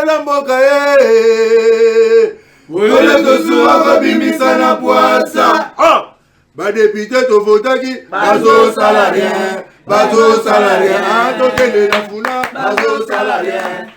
la mboka oyole tosuwa babimisa na poasa ba député to votaki bazo salarien tokende na funa bazo salarien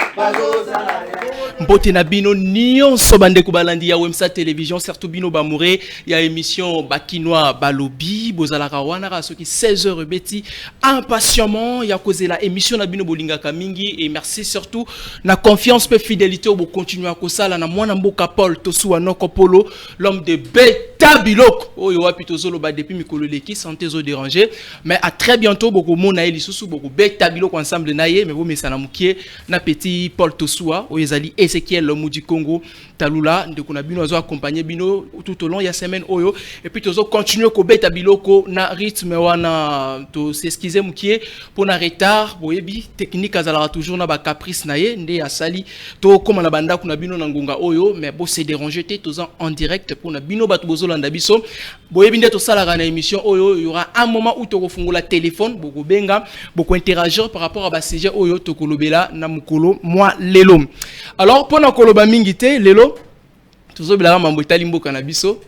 Mbote na bino nyonso bandeko balandi ya Wemsa Télévision surtout bino bamouré ya émission Bakinois Balobi bozalaka wana ka soki 16h beti impatiemment ya kozela émission na bino bolingaka mingi et merci surtout na confiance pe fidélité au continuer à kosala na mwana mboka Paul Tosuwa Noko Polo l'homme de Beta Biloko oyo wapi tozolo ba depuis mikolo leki santé zo déranger mais à très bientôt beaucoup mona elisusu beaucoup Beta Biloko ensemble naye mais vous mesana mukie na petit Paul Tosuwa oyezali Ezekiel l'homme du Congo talula ndeko na bino azo accompagner bino tout au long ya semaine oyo et puis tozo continuer ko Beta Biloko na rythme wana to s'excuser mukie pour na retard boyebi technique azala toujours na ba caprice naye nde asali to comme na banda kuna bino na ngonga oyo mais bo se déranger te tozo en direct pour na bino bato bozolanda biso boyebi nde to sala na émission oyo il y aura un moment où to kofungola téléphone boko benga boko interagir par rapport à ba sujet oyo to kolobela na mukolo moi lelo. Alors pour na koloba mingite lelo tozo bilaka mambo etali mboka na biso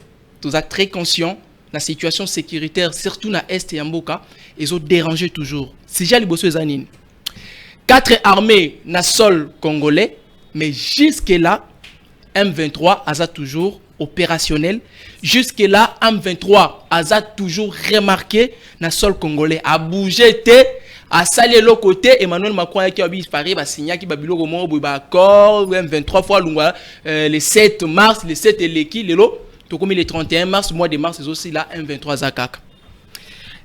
toza très conscient la situation sécuritaire surtout na est ya mboka ezo déranger toujours sujet liboso ezanini 4 armées na sol congolais mais jusque là M23 aza toujours opérationnel jusque là M23 aza toujours remarqué na sol congolais a bougé te à saler l'autre côté Emmanuel Macron qui a disparu ba signé qui babilo comment ba accord 23 fois lungwa le 7 mars le 7 eleki lelo to comme le 31 mars mois de mars c'est aussi là M23 zakak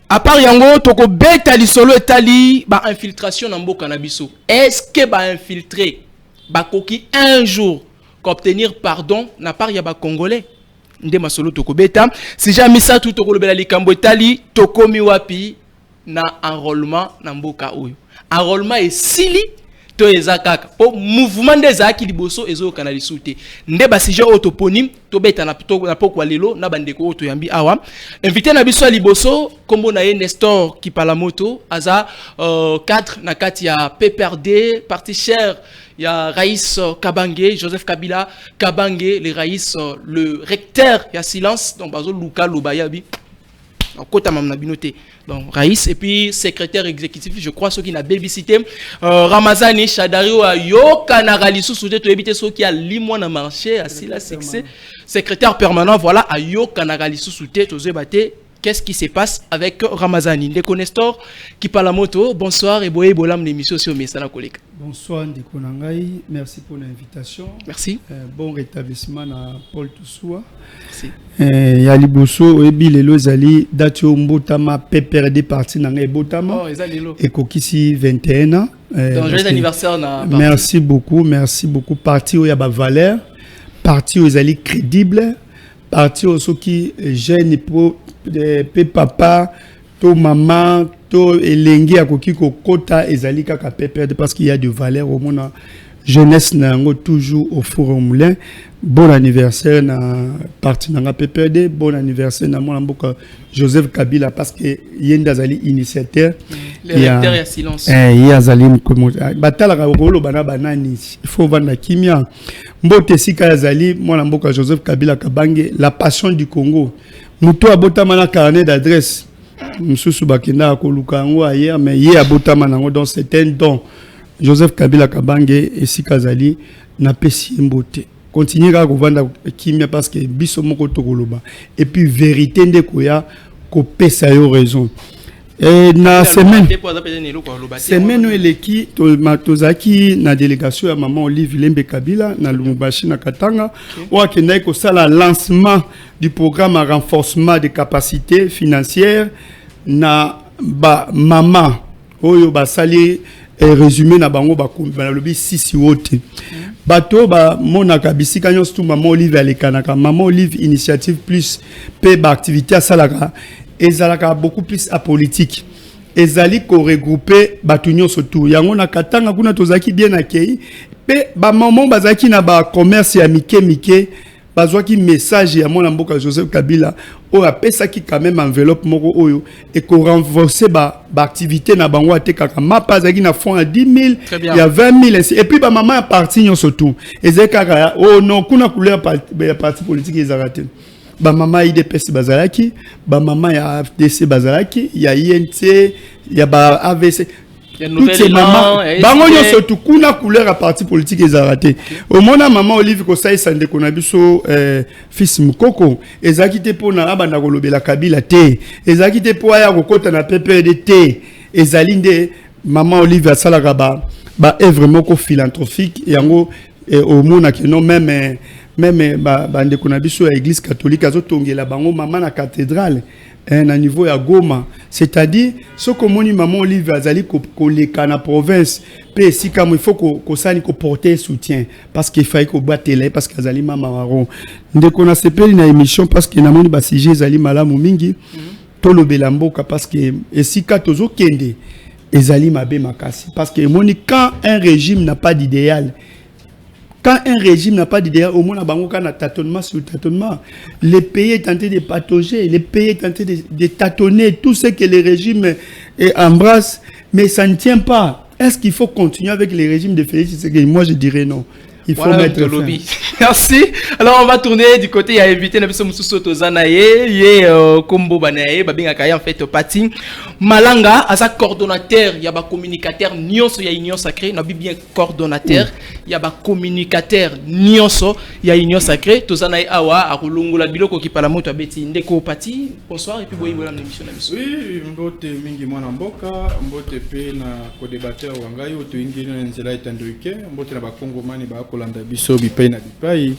à part yango toko beta lisolo etali ba infiltration na mboka na biso est-ce que ba infiltrer ba koki un jour qu'obtenir pardon na part ya ba congolais nde masolo toko beta si jamais ça tout toko lobela likambo etali toko mi wapi na enrôlement na mboka oyo enrôlement et sili to ezakaka po mouvement des aki liboso ezo kanali souté nde ba sujet autoponyme to beta na pokwa lelo na bandeko oto yambi awa invité na biso liboso kombo na ye Nestor Kipalamoto aza cadre na kati ya PPRD parti cher ya Raïs Kabange Joseph Kabila Kabange le Raïs le recteur ya silence donc bazo luka lobayabi Kota Mamna Binoté. Donc Raïs et puis secrétaire exécutif, je crois ceux qui n'a babysité Ramazani Shadario a yo kanaralisu soudé to éviter ceux qui a limon na marché assis là succès secrétaire permanent voilà a yo kanaralisu soudé to zebate. Qu'est-ce qui se passe avec Ramazani Ndeko Nestor Kipalamoto, bonsoir et boye bolam l'émission sur Mesana collègue. Bonsoir Ndeko Nangai, merci pour l'invitation. Merci. Bon rétablissement à Paul Tosuwa. Merci. Ya liboso ebi lelo zali date mbotama PPRD parti nangai botama. Oh, ezalilo. Et kokisi 21 ans. Donc joyeux anniversaire na. Merci beaucoup. Parti où y a ba valeur, parti où ezali crédible, parti où ceux qui jeune pour pe papa to maman to elengi akoki ko kota ezali kaka PPRD parce qu'il y a de valeur au monde jeunesse nango toujours au four au moulin. Bon anniversaire na parti nanga PPRD, bon anniversaire na mon mboka Joseph Kabila parce que yenda zali initiateur le recteur ya silence ya zali comme batala ka rolo bana banani il faut vendre kimia mbote sika zali mon mboka Joseph Kabila Kabange la passion du Congo muto abotama na carnet d'adresse msusu bakenda ko lukango hier mais hier abotama nango dans certains dons Joseph Kabila Kabange et sika zali na pesi mbote continuer à vendre kimia parce que biso moko tokoloba et puis vérité ndekoya ko pesa yo raison et na semaine eleki tozaki na délégation ya maman Olive Lembe Kabila na Lumumbashi na Katanga wa kenda ko sala lancement du programme à renforcement des capacités financières na ba mama oyo basali résumé na bango ba lobi sisi wote bato ba mona kabisika nyonso maman Olive alekanaka maman Olive initiative plus pe ba activité asalaka ezalaka beaucoup plus apolitique ezali ko regrouper bato nyonso tout yango na Katanga kuna tozaki bien akei pe ba maman bazaki na ba commerce ya mike besoin qui message ya mon mboka Joseph Kabila o apesa qui quand même enveloppe moko oyo et ko renforcer ba activité na bango atekaka mapa zaki na fond à 10 000 il y a 20 000 ainsi et puis ba maman a parti nyo surtout ezeka oh non kuna couleur parti politique ezarate ba maman IDPS bazalaki ba maman ya FDC bazalaki ya INT ya ba AVC toutes ces mamans bango nyo surtout kuna couleur à parti politique ezarate au mona maman Olive ko sai sande ko na biso fils Mukoko ezaki te pona abanda ko lobela Kabila te ezaki te po aya ko kota na PPRD te ezali nde maman Olive asalaka ba œuvre moko philanthropique yango au mona que non même bande ko na biso ya église catholique azotongela bango maman na cathédrale à niveau ya Goma, c'est-à-dire ce que mon maman Olive azali ko leka na province pe si comme il faut ko sani ko porter soutien parce qu'il fallait ko batela parce que azali mama maro ndeko na sepeli na émission parce que na moni ba sujet azali malamu mingi to lobela mboka parce que esika tozo kende ezali mabe makasi parce que moni quand un régime n'a pas d'idéal. Quand un régime n'a pas d'idée, au moins, on a tâtonnement sur tâtonnement. Les pays est tenté de patauger, les pays est tenté de tâtonner tout ce que les régimes embrassent, mais ça ne tient pas. Est-ce qu'il faut continuer avec les régimes de Félix Tshisekedi? Moi, je dirais non. Il faut mettre le lobby. Merci. Alors, on va tourner du côté, il y a invité Nabiso Moussousou Tozanaye, Kombo Banaye, Babinga Kaya, en fait, Pati. Malanga, à sa coordonnateur, il y a un communicateur, Nyonso, il y a Union Sacrée, n'a bien coordonnateur, il y a un communicateur, Nyonso, il y a Union Sacrée, Tozanaye Awa, à Kulungula Biloko qui parle à Moto Abeti, Ndeko Pati. Bonsoir, et puis vous voyez l'émission Nabiso. Oui, Mbote Mingi Mwanamboka, Mbote Pe na co-débatteur Wangayo, Tuingi Nzela Etandoike, Mbote na Bakongo Mani Ba Kolanda Biso Bipai na Bipai.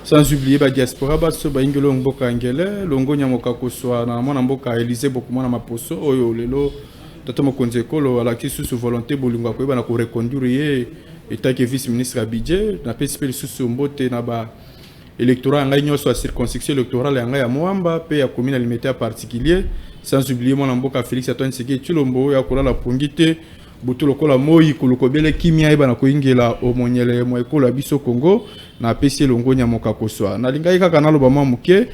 Sans oublier ba diaspora baso ba ingelo mboka angele longo nyamoka koswa na mwana mboka Élysée beaucoup mwana maposo oyo lelo tata mokonze kolo ala kisusu volonté bolinga ko na ko reconduire état que vice ministre à budget na pespeli susu mbote na ba électorat ngai nyoso a circonscription électorale ngai ya Moamba pe ya commune alimentaire particulier sans oublier mwana mboka Félix Antoine Tshisekedi Tshilombo ya kola la pongite butulo kola moi kulukobele kimia eba na koingela omonyele mo ekola biso Congo na pesi longo nyamoka koswa na lingai kaka na loba muke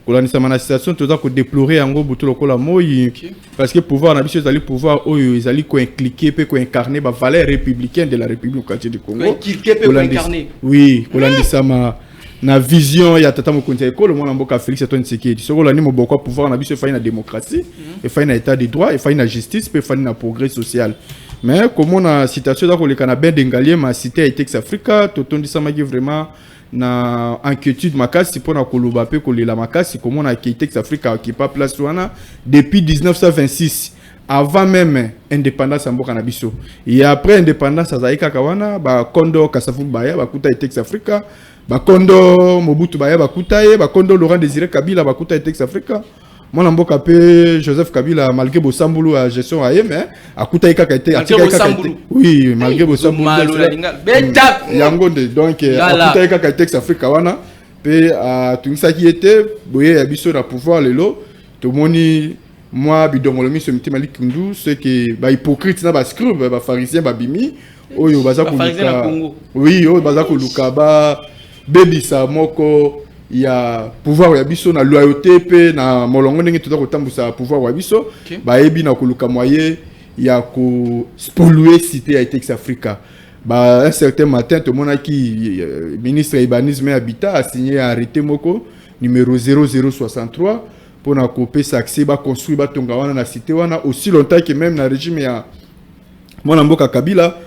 kolanisa na situation toza ko déplorer yango butulo kola moi parce que pouvoir na biso ezali pouvoir oyo ezali ko impliquer pe ko incarner ba valeurs républicaines de la République du Congo oui kolandisa na vision ya tata mokonzi ekolo mwana mboka Félix Antoine Tshisekedi sokola ni moboko pouvoir na biso efai na démocratie efai na état de droit efai na justice pe efai na progrès social. Mais comme on a citation dans le Canada d'Engalien ma cité à Itex Africa toton dit ça m'a vraiment na inquiétude makasi pour na koloba pe kolela makasi comme on a Itex Africa qui pas place wana depuis 1926 avant même indépendance mboka na biso et après indépendance azaika kawana ba kondo kasafu baya bakuta Itex Africa ba kondo Mobutu baya bakuta ye ba kondo Laurent Désiré Kabila bakuta Itex Africa. Mon mboka pe Joseph Kabila malgré Bosambulu à gestion à mais akuta ikaka été oui malgré Bosambulu yangonde donc akuta ikaka Texas Africa wana pe tungisa qui était boye abiso na pouvoir lelo to moni moi bidongolomi ce mtima likundu ce que ba hypocrite na ba scribe ba pharisien ba bimi oyo baza kuluka oui oyo baza kuluka ba bebisa moko il y a pouvoir ya biso na loyauté pe na molongo ndenge toza kotambusa pouvoir ya biso ba ebi na koluka moyen ya ko spoluer cité ya Itex Africa ba un certain matin tout mona qui ministre urbanisme et habitat a signé un arrêté moko numéro 0063 pour na couper ça accès ba construire ba tonga wana na cité wana aussi longtemps que même na régime ya mona mboka Kabila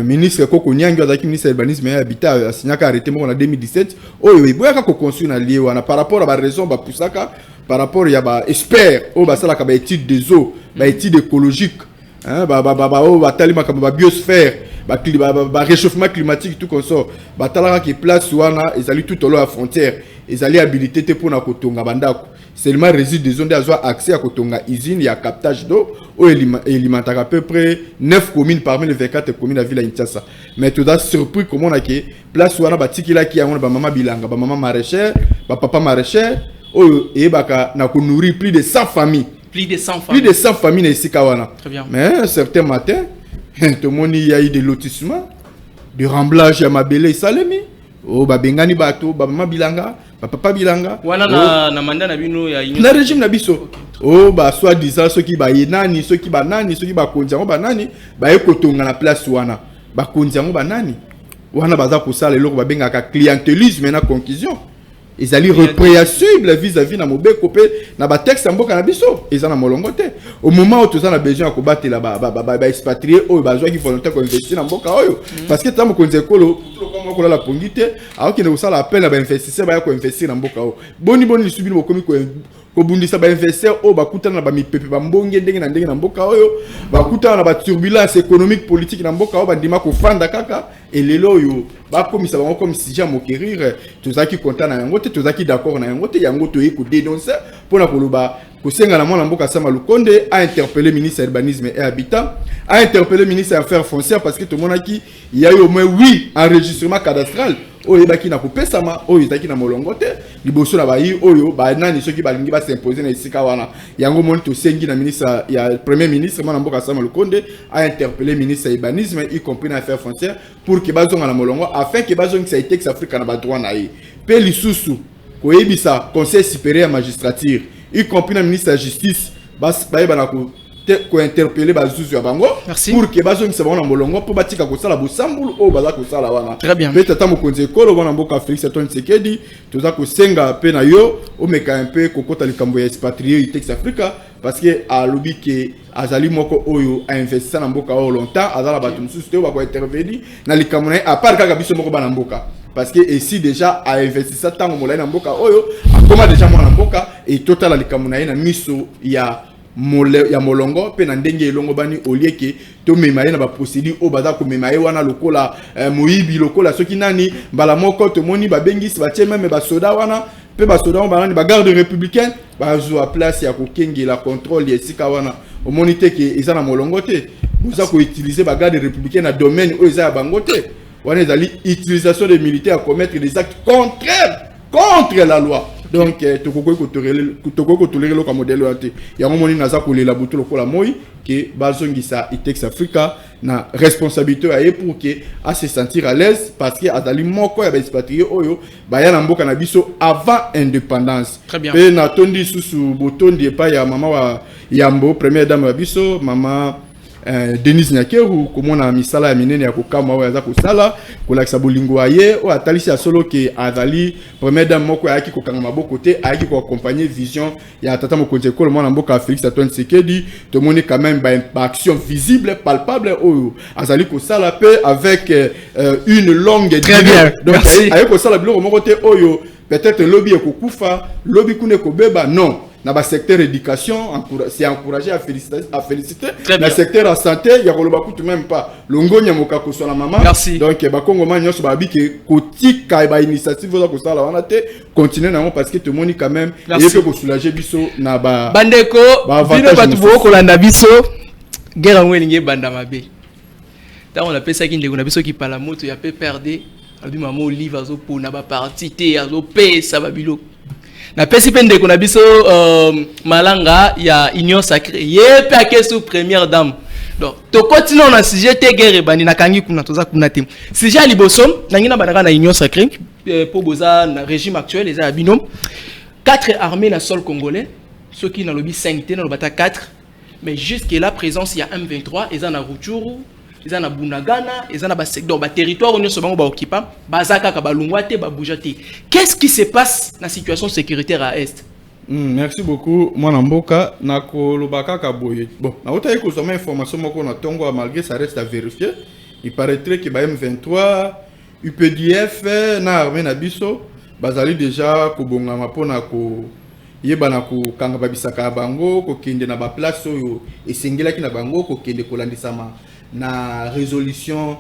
ministre Koko Nyangi azaki ministre urbanisme et habitat a signé un arrêté en 2017 oyo iboyaka ko construire na lié wana par rapport à ba raison ba pusaka par rapport ya ba expert o ba sala ka ba étude des eaux ba étude écologique hein o ba talima ka ba biosphère ba réchauffement climatique tout comme ça ba talaka ki place wana ezali tout au long à frontière ezali habilité te pour na kotonga bandako seulement réside des zones d'avoir accès à kotonga usine ya captage d'eau au alimentera à peu près 9 communes parmi les 24 communes de la ville de Kinshasa. Mais tout ça surpris comment on a que place où on a bâti qui là qui a on ba maman bilanga ba maman maraîchère ba papa maraîchère et baka na ko nourrir plus de 100 familles. Plus de 100 familles. Plus de 100 familles ici kawana. Très bien. Mais un certain matin tout le monde y a eu des lotissements de remblage à Mabele et Salemi. Oh ba bengani bato ba maman bilanga papa bilanga wana na mandat na bino ya na régime na biso oh ba soit disant ceux qui ba yenani ceux qui ba nani ceux qui ba konjango ba nani ba ekotonga na place wana ba konjango ba nani wana baza ko sala eloko ba benga ka clientélisme na conclusion ezali répréhensible vis-à-vis na mobeko pe na ba texte mboka na biso ezana molongo te au moment où tous on a besoin ko batela ba expatrié o bazwa ki volontaire ko investir na mboka oyo parce que tant ko nzekolo comme ko la pongite alors qu'il ne sala appel ba investisseur ba ko investir na mboka oyo boni subi bo komi ko bundisa ba investisseur o ba kutana ba mipepe ba mbonge ndenge na mboka oyo ba kutana na ba turbulence économique politique na mboka oyo ba ndima ko fanda kaka et lelo yo ba komisa ba comme si jamais moquérir tozaki content na yango te tozaki d'accord na yango te yango to yiko dénoncer pona koloba ko senga na mwana mboka Sama Lukonde a interpellé ministre urbanisme et habitat a interpellé ministre affaires foncières parce que tout le monde a qui il y a eu au moins 8 enregistrements cadastrales oyo baki na kopesama oyo ezaki na molongo te liboso na bayi oyo ba nani soki balingi ba s'imposer na esika wana yango moni to sengi na ministre ya premier ministre mwana mboka Sama Lukonde a interpellé ministre urbanisme y compris na affaires foncières pour que bazonga na molongo afin que bazonga sa Itex Africa na ba droit na ye pe lisusu ko yebisa conseil supérieur magistrature y compris na ministre de la justice ba na ko interpeller bazuzu ya bango pour que bazongi sa bana molongo po batika ko sala bosambulu o baza ko sala wana très bien peut tata mokonzi ekolo wana mboka Félix Antoine Tshisekedi toza ko senga pe na yo o meka un peu kokota likambo ya expatrié Itex Africa parce que a lobi ke azali moko oyo a investi na mboka o longtemps azala batu mususu te ba ko intervenir na likambo na a part kaka biso moko bana mboka parce que ici déjà a investi ça tango molai na mboka oyo akoma déjà mwana mboka et total likambo na na miso ya molongo pe na ndenge elongo bani olieke to memaye na ba procédure o baza ko memaye wana lokola moyibi lokola soki nani mbala moko to moni ba bengisi ba tie même ba soda wana pe ba soda ba nani ba garde républicaine ba zo a place ya ko kengela contrôle ya sika wana o monite ke eza na molongo te boza ko utiliser ba garde républicaine na domaine o eza ya bango te wana ezali utilisation des militaires à commettre des actes contraires contre la loi. Donc tokoko ko tolérer le modèle ante ya ngomoni naza ko lela butu lokola moi que bazongisa Itex Africa na responsabilité ya pour que à se sentir à l'aise parce que azali moko ya ba expatrié oyo ba ya na mboka na biso avant indépendance. Très bien. Pe na tondi susu botondi pa ya mama wa Yambo première dame ya biso mama Denise Nyakeru komona misala ya minene ya kokama wa za kosala kolakisa bolingo aye o atalisi ya solo ke azali première dame moko ya ki kokanga maboko te ayaki ko accompagner vision ya tata mokonzi ekolo mwana mboka Félix Antoine Tshisekedi to moni quand même ba action visible palpable o azali kosala pe avec une longue très bien donc ayaki kosala biloko moko te oyo peut-être lobby ekokufa lobby kune kobeba non na ba secteur éducation c'est encouragé à féliciter na secteur à santé ya koloba kutu même pas longonya mokako so la maman donc ba kongo ma nyoso ba biki kotika ba initiative za ko sala wana te continuer na parce que tout le monde quand même et peut ko soulager biso na ba bandeko bino batu bo ko landa biso guerre ngwelinge banda mabe ta on appelle ça ki ndeko na biso ki pala moto ya pe perdre abi maman olive azo pona ba parti te azo pesa ba bilo na pesi pende ko na biso malanga ya union sacrée ye pe akesu première dame donc to continuons na sujet te guerre bandi na kangi kuna toza kuna te sujet liboso na ngina banaka na union sacrée pour boza na régime actuel les abinom 4 armées na sol congolais ceux qui na lobby 5 te na lobata 4 mais jusque là présence il y a M23 et na Rutshuru ils en a Bunagana, ils en a secteur, territoire où nous sommes occupés, bazaka kabalungwate, baboujate. Qu'est-ce qui se passe dans la situation sécuritaire à Est? Merci beaucoup. Moi, Namboka, nako lobaka kaboye. Bon, na ota yeko zoma information moko na tongo malgré ça reste à vérifier. Il paraîtrait que ba M23, UPDF na armée na biso, bazali déjà ko bonga mapona ko yebana ko kanga babisaka bango ko kende na ba place oyo esengela ki na bango ko kende ko landisama na résolution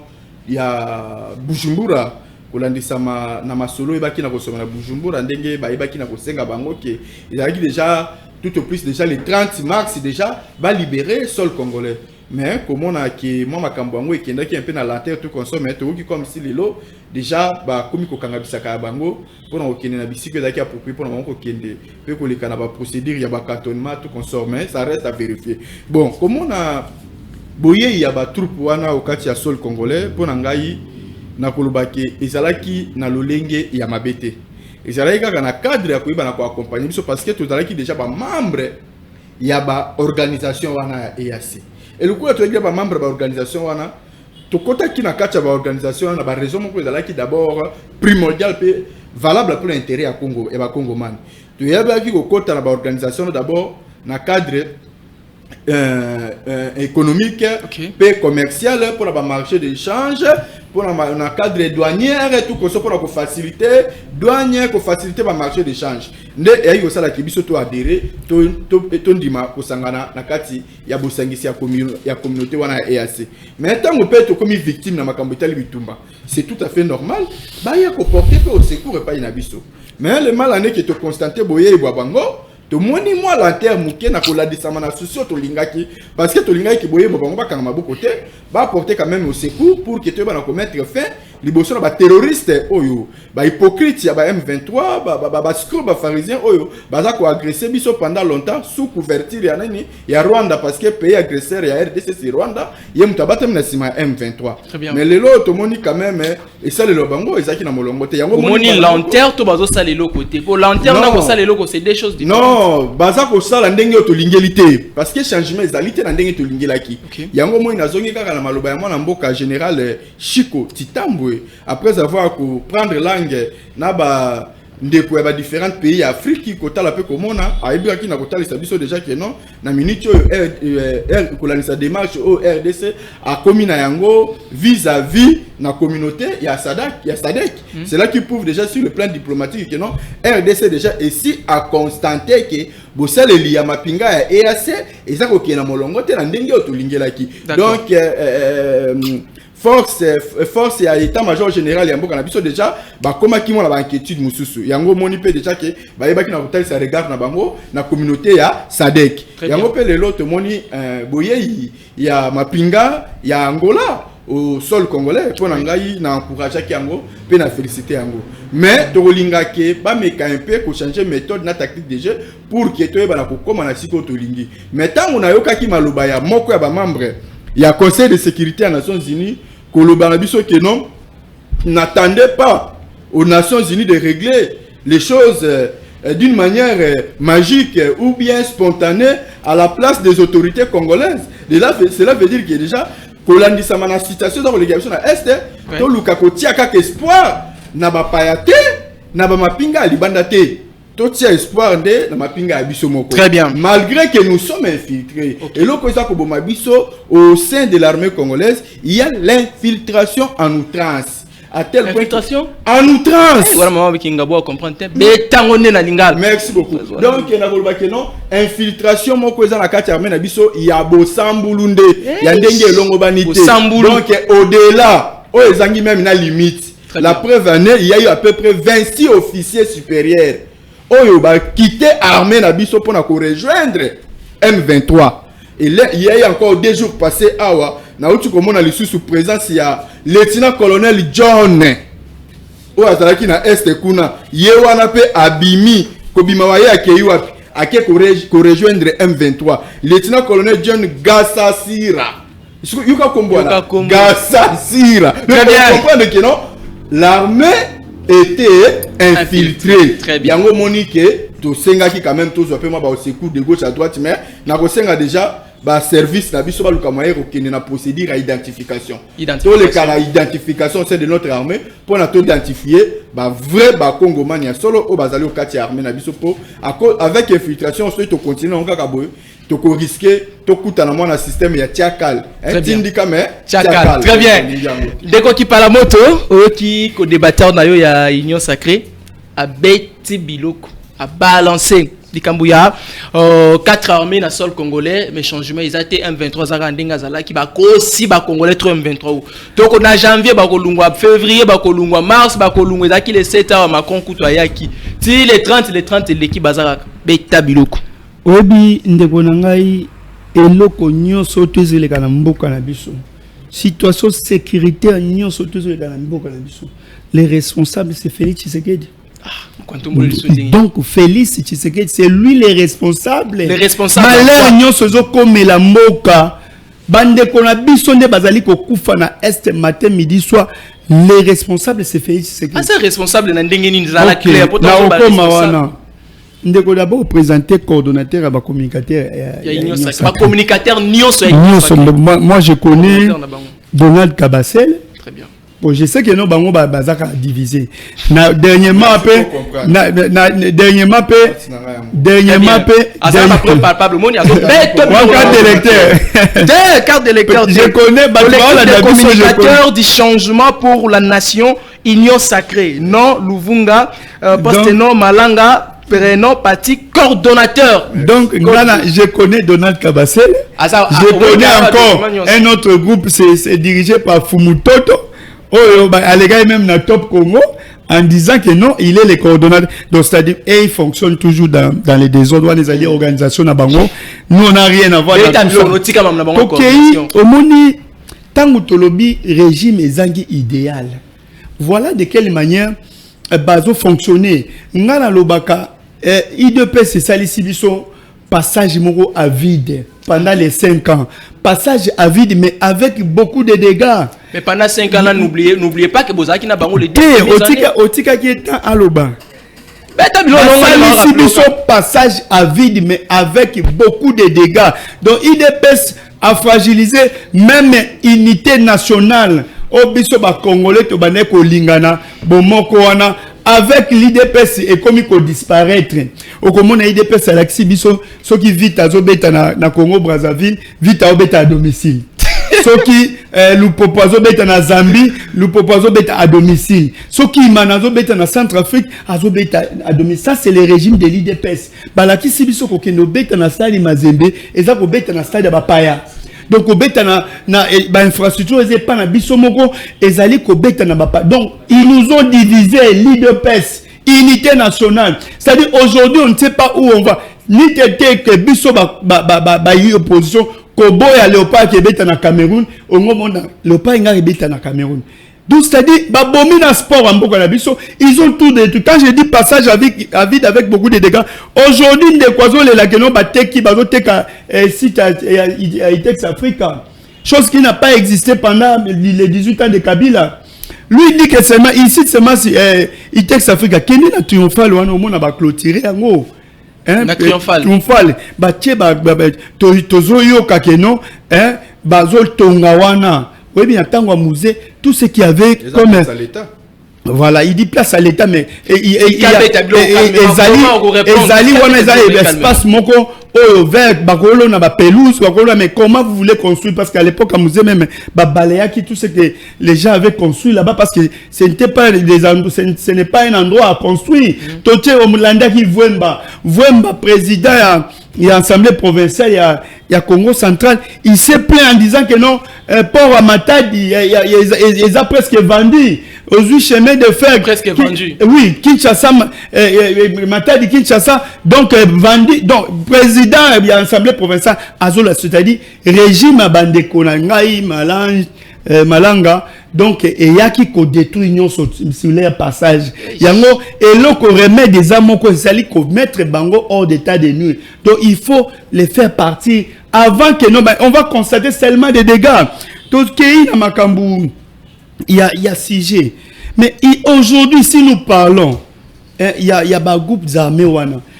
ya Bujumbura kolandisama na masolo ebaki na kosoma na Bujumbura ndenge ba ebaki na kosenga bango ke ezaki déjà tout au plus déjà le 30 mars déjà ba libérer sol congolais mais comment on a que moi makambo bango ekenda ki un peu na lenteur tout consomme to ki comme si lelo déjà ba komi ko kanga bisaka bango pona okende na bisiko ezaki approprié pona bango kende pe ko lekana ba procédure ya ba cantonnement tout consomme ça reste à vérifier bon comment on a boye ya ba troupe wana okati ya sol congolais pona ngai na kolobaki ezalaki na lolenge ya mabete ezalaki kaka na cadre ya koyeba na koaccompagner biso parce que tozalaki déjà bamembre ya baorganisation wana ya EAC et lokola toyaki bamembre baorganisation wana tokotaki na kati ya baorganisation wana baraison moko ezalaki d'abord primordial mpe valable pour l'intérêt ya Congo et bakongomani toyebaki kokota na baorganisation d'abord na cadre économique et commercial pour le marché d'échange pour le cadre douanier et tout ça pour faciliter douanier pour faciliter le marché d'échange nde eyi osala kibiso to adhérer to ndima kosangana na kati ya bosangisi ya communauté wana ya EAC mais tant on peut to comme victime na makambo etali bitumba c'est tout à fait normal ba ya ko porter au secours et pas ina biso mais le mal ane que to constater boye bwa bango to moni moi la terre muke na kola desamana soucio to lingaki parce que to lingaki boye bango ba kanga maboko te ba porter quand même au secours pour que to ba na commettre fin liboso na ba terroriste oyo ba hypocrite ya ba M23 ba scroll ba pharisien oyo ba za ko agresser biso pendant longtemps sous couverture ya nani ya Rwanda parce que pays agresseur ya RDC c'est Rwanda ye mutabate na sima M23 mais lelo to moni quand même et ça le bango ezaki na molongo te yango moni lanterne to bazo sala lelo côté pour lanterne na ko sala lelo c'est des choses différentes non baza ko sala ndenge to lingeli parce que changement ezalité na ndenge to lingelaki yango moi nazongi kaka na maloba ya mwana mboka général Chiko Titambwe après avoir prendre langue na ndeko ya différents pays Afrique qui kota la pe komona aibira ki na kota les biso déjà que non na minute kolanisa démarche au RDC a commis na yango vis-à-vis na communauté ya SADC c'est là qui prouve déjà sur le plan diplomatique que non RDC déjà ici a constaté que bosale liya mapinga ya EAC eza ko kena molongo te na ndenge otolingelaki donc force ya état-major général ya mboka na biso déjà ba komaki mo na ba inquiétude mususu yango moni pe déjà que ba yebaki na kotal sa regard na bango na communauté ya SADC yango pe lelo to moni boyei ya mapinga ya Angola au sol congolais pour ngai na encourager yango pe na féliciter yango mais to linga ke ba meka un peu ko changer méthode na tactique de jeu pour que to yeba na kokoma na siko to lingi mais tant on a yokaki maloba ya moko ya ba membre ya conseil de sécurité des Nations Unies que non, n'attendez pas aux Nations Unies de régler les choses d'une manière magique ou bien spontanée à la place des autorités congolaises. Cela veut dire que déjà, pour la situation dans l'égalisation à Est, tout le kakotia kak espoir n'a pas payate, n'a pas mapinga libandate. Tout espoir de la mapinga abiso moko. Très bien. Malgré que nous sommes infiltrés. Et là, au sein de l'armée congolaise, il y a l'infiltration en outrance. À tel point. Infiltration en outrance. Voilà, maman, avec Ingabo, comprendre. Merci beaucoup. Donc, il y a infiltration, moko eza na kati armée na biso, il y a Bosambulunde, il y a ndenge longo banité. Donc, au-delà, au ezangi même na limite. La preuve année, il y a eu à peu près 26 officiers supérieurs. Oyo ba quitter armée na biso pour rejoindre M23 et là il y a eu encore 2 jours passés awa na uti komona lisusu présence ya lieutenant colonel John o azalaki na est kuna ye wana pe abimi kobima waye akei wapi ake ko rejoindre M23 lieutenant colonel John Gassasira yuka komboana Gassasira vous comprenez que non l'armée était infiltré. Très bien. Yango Monique, to senga qui quand même tous un peu moi au secours de gauche à droite mais na ko senga déjà ba service na biso ba lukamoye ko kene na procédure à identification. Tous les cas d'identification c'est de notre armée pour na to identifier ba vrai ba Congomani ya solo o bazali au quartier armée na biso pour avec infiltration ensuite to continuer on ka boy to ko risquer to kuta na mona système ya Tchakal. Tindika mais Tchakal. Très bien. Dès qui parle moto qui ko débatteur na yo ya union sacrée a beti biloko a balancer Dikambouya 4 armées na sol congolais mais changement ils a été M23 za ndinga zala ki ba kosi ba congolais 3 M23 donc on a janvier ba kolungwa février ba kolungwa mars ba kolungwa za ki le 7 ans Macron kuto ayaki ti les 30 l'équipe bazara beta biloko obi ndeko na ngai eloko nyonso tozeleka na mboka na biso situation sécuritaire nyonso tozeleka na mboka na biso les responsables c'est Félix Tshisekedi. Donc Félix Tshisekedi c'est lui les responsables. Les responsables. Malheur nyonso zo comme la mboka bande kona biso nde bazali ko kufa na est matin midi soir les responsables c'est Félix Tshisekedi. Ah, c'est responsable dans ndengeni nzala okay. clair pour Ndeko d'abord présenter coordonnateur à ma communicateur. Communicateur moi je connais Donald Kabasel. Très bien. Bon, je sais que nous bango bazaka divisé. Dernièrement carte d'électeur. Je connais le communicateur du changement pour la nation, Union Sacrée. Non, Luvunga, poste non Malanga. Prénom, parti, coordonnateur. Donc, je connais Donald Kabasel. Je connais encore un autre groupe, c'est dirigé par Fumutoto. Allega même dans Top Congo, en disant que non, il est le coordonnateur. Donc, c'est-à-dire, il fonctionne toujours dans les désordres, les alliés organisations à Bango. Nous, on n'a rien à voir avec ça. Ok, au moni, tant que le régime est idéal. Voilà de quelle manière bazo fonctionner. Ngana lobaka IDP c'est ça les passage moko à vide pendant les 5 ans. Passage à vide mais avec beaucoup de dégâts. Mais pendant 5 ans là n'oubliez pas que Bozaki n'a bango les deux. Otika qui est à loba. Passage à vide mais avec beaucoup de dégâts. Donc IDP a fragilisé même unité nationale. Obiso ba Congolais to bané ko lingana bomoko wana avec l'IDPS et comme il disparaître. Au comment l'IDPS à l'exhibition ceux qui vite à Zobeta na Congo Brazzaville vite à Obeta à domicile. Ceux qui le proposent beta na Zambie le proposent beta à domicile. Ceux qui manazo beta na Centrafrique à Zobeta à domicile. Ça c'est le régime de l'IDPS. Balaki sibiso ko keno beta na stade Mazembe et ça ko beta na stade Bapaya. Donc au beta na infrastructure ils pas na biso moko ezali ko beta na bapa. Donc ils nous ont divisé l'IDPS unité nationale. C'est-à-dire aujourd'hui on ne sait pas où on va. Ni que biso opposition ko boya Léopard qui beta na Cameroun au moment Léopard nga beta na Cameroun. Donc c'est-à-dire babomi na sport en boka na biso ils ont tout de tout. Quand je dis passage à vide avec beaucoup de dégâts aujourd'hui des poisons les laqueno bateki bazoteka site à Itex Africa chose qui n'a pas existé pendant les 18 ans de Kabila. Lui dit que seulement ici seulement Itex Africa keni na triomphal wana au monde ba clôturer yango na triomphal ba tie ba tozo yo kakeno bazo tonga wana. Oui, bien, tant qu'on musée, tout ce qu'il y avait comme. Voilà, il dit place à l'État, mais. Espace moko, vert, bakolo na ba pelouse, bakolo, mais comment vous voulez construire? Parce qu'à l'époque, à musée même, baléaki, tout ce que les gens avaient construit là-bas, parce que ce n'était pas des endroits, ce n'est pas un endroit à construire. Toté au Moulanda qui Vwemba, président, il y a l'Assemblée provinciale, il y a Congo central, il s'est plaint en disant que non, port à Matadi, ils ont presque vendu. Aux 8 chemins de fer. Presque vendu. Oui, Kinshasa, Matadi, Kinshasa, donc vendu. Donc, président, il y a l'Assemblée provinciale, Azola, c'est-à-dire, régime à Bandeko, Ngai, Malanga, donc, et y a qui détruit l'union sur leur passage. Il y a et l'eau qu'on remet des amants, qu'on s'allie, qu'on mettre Bango hors d'état de nuit. Donc, il faut les faire partir avant que nous, on va constater seulement des dégâts. Tout ce qui est dans Makambou, il y a 6G. Mais aujourd'hui, si nous parlons, il y a des groupes armés.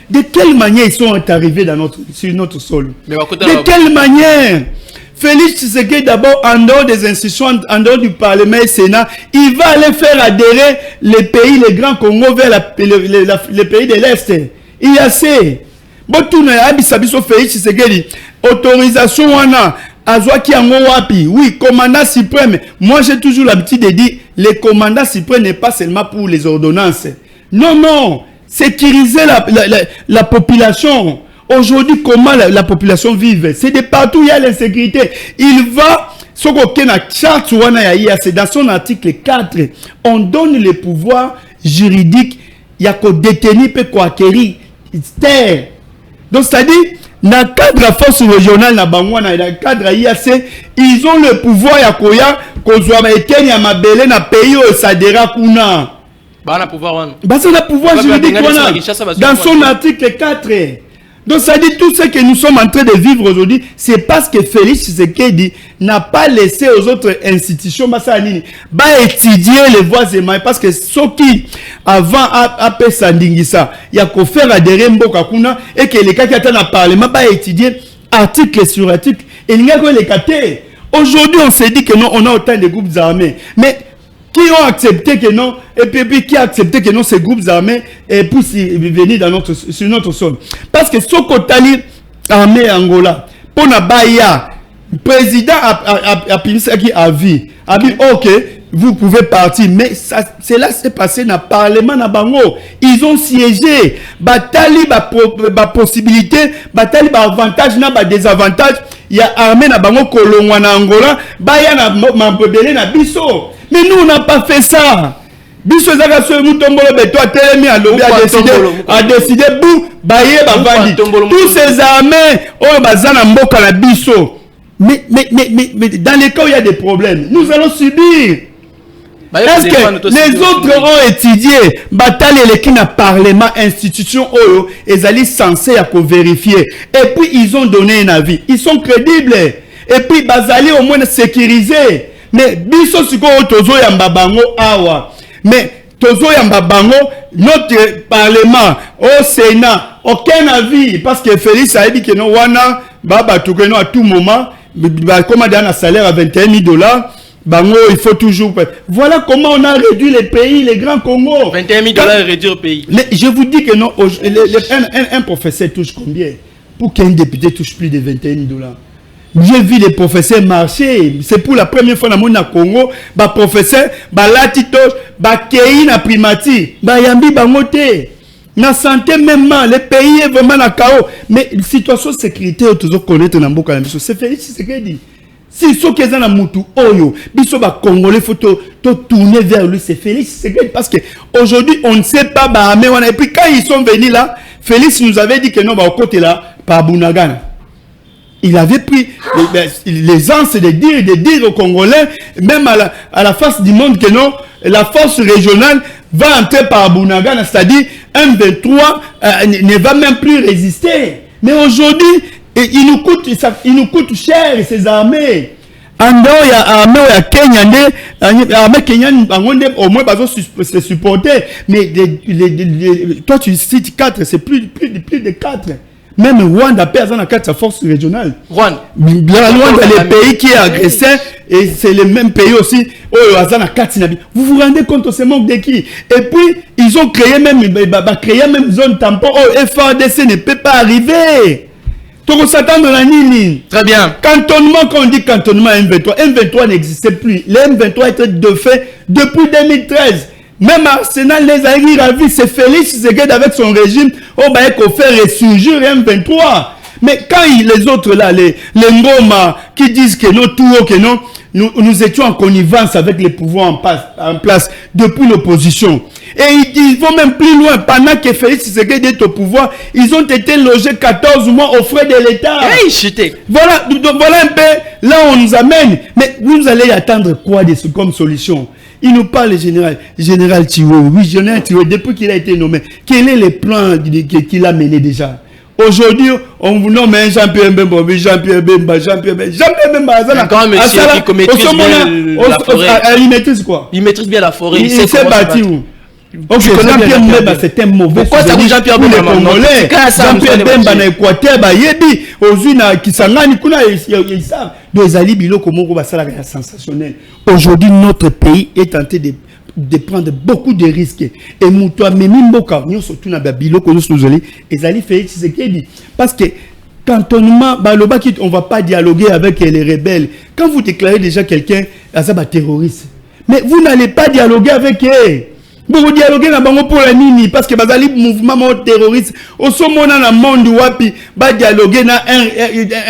De quelle manière ils sont arrivés sur notre sol? De quelle manière? Félix Tshisekedi, d'abord, en dehors des institutions, en dehors du Parlement et Sénat, il va aller faire adhérer les pays, les grands Congo, vers les pays de l'Est. Il y a assez. Félix Tshisekedi, autorisation, oui, commandant suprême. Moi, j'ai toujours l'habitude de dire, le commandant suprême n'est pas seulement pour les ordonnances. Non, non. Sécuriser la population. Aujourd'hui, comment la population vive? C'est de partout où il y a l'insécurité. Il va, dans son article 4, on donne le pouvoir juridique, il y a qu'au détenu peut acquérir terre. Donc, c'est-à-dire, dans le cadre de la force régionale, dans le cadre de l'IAC, ils ont le pouvoir à Koya, qu'on soit éteint à ma belle, dans le pays où ça dérape ou non. C'est le pouvoir juridique dans son article 4. Donc ça dit tout ce que nous sommes en train de vivre aujourd'hui, c'est parce que Félix Tshisekedi n'a pas laissé aux autres institutions étudier les voies et moyens. Parce que ceux qui, avant AP Sandingisa, il y a qu'à faire adhérer Mboka Kuna et que les cas qui attendent à parlement, étudier article sur article. Et il y a que les cas. Aujourd'hui, on s'est dit que non, on a autant de groupes armés. Mais qui ont accepté que non, et puis qui a accepté que non, ces groupes armés puissent venir sur notre sol. Parce que ce qu'on armée Angola, pour la Bahia, le président a dit, ok, vous pouvez partir, mais cela s'est passé dans le Parlement na Bango. Ils ont siégé, batali possibilité, batali avantage na désavantage. Il y a armée na Bango kolongwa na Angola, Bahia na mabebele na biso. Mais nous, on n'a pas fait ça. Biso Zagaso Mutombolo Beto a télé a décidé bou baye bavandi. Tous ces armées, oh bazana mboka la biso. Mais dans les cas où il y a des problèmes, nous allons subir. Est-ce que les autres ont étudié bataille qui n'a parlement institution oyo ils allaient censés à vérifier et puis ils ont donné un avis. Ils sont crédibles et puis bazali au moins sécurisés. Mais biso siko tozo yamba bango awa. Mais tozo yamba bango notre parlement au Sénat aucun avis parce que Félix a dit que non wana baba tukeno à tout moment comme un salaire à $21,000 bango il faut toujours. Voilà comment on a réduit les pays, les grands Congo. $21,000 réduit au pays. Mais je vous dis que non, un professeur touche combien? Pour qu'un député touche plus de $21,000. J'ai vu les professeurs marcher. C'est pour la première fois dans le Congo. Les professeurs, latito, kei na primati, yambi bangote. Na santé même, le pays est vraiment na chaos. Mais la situation de sécurité, toujours connaître dans Mboka. C'est Félix Tshisekedi. Si ceux qui sont dans Moutou Oyo, biso ba Congolais, faut tourner vers lui. C'est Félix Tshisekedi. Parce que aujourd'hui, on ne sait pas, et puis quand ils sont venus là, Félix nous avait dit que non, au côté là, par Bunagana. Il avait pris l'aisance de dire aux Congolais, même à la face du monde, que non, la force régionale va entrer par Bunagana, c'est-à-dire M23 ne va même plus résister. Mais aujourd'hui, il nous coûte cher ces armées. En dehors, il y a armée Kenya, au moins, se supporter. Mais toi, tu cites 4, c'est plus de 4. Même Rwanda perd sa force régionale. Rwanda, les pays qui est agressé, et c'est le même pays aussi. Vous vous rendez compte de ce manque de qui? Et puis, ils ont créé même une zone tampon. FARDC ne peut pas arriver. Tout s'attendre la Nini. Très bien. Cantonnement, quand on dit cantonnement M23 n'existait plus. Le M23 était de fait depuis 2013. Même Arsenal les a ravis, c'est Félix Tshisekedi avec son régime, on va faire ressurgir M23. Mais quand les autres là, les Ngoma, qui disent que non, tout haut, que non, nous étions en connivence avec les pouvoirs en place depuis l'opposition. Et ils vont même plus loin. Pendant que Félix Tshisekedi est au pouvoir, ils ont été logés 14 mois aux frais de l'État. Hey, voilà un peu là où on nous amène. Mais vous allez attendre quoi comme solution? Il nous parle général Thibault. Oui, général Thibault, depuis qu'il a été nommé, quel est le plan qu'il a mené déjà? Aujourd'hui, on vous nomme Jean-Pierre Bemba, Jean-Pierre Bemba. Un grand monsieur qui maîtrise bien la forêt. Il maîtrise quoi? Il maîtrise bien la forêt. Il s'est bâti où? Ok, Jean-Pierre Bemba, c'est un mauvais. Pourquoi ça dit Jean-Pierre Bemba? Jean-Pierre Bemba na Équateur, yebi, aux na Kisangani, kuna ils savent. Deux ali biloko moko basala ya sensationnel. Aujourd'hui, notre pays est tenté de prendre beaucoup de risques. Et Moutoua Memi Mboka, nous surtout na biloko nous allons, et ali Félix Tshisekedi. Parce que cantonnement, on ne va pas dialoguer avec les rebelles. Quand vous déclarez déjà quelqu'un, c'est un terroriste. Mais vous n'allez pas dialoguer avec eux. Vous dialoguez pour la nini parce que bazali mouvement terroriste au sommet dans le monde wapi ba dialoguer na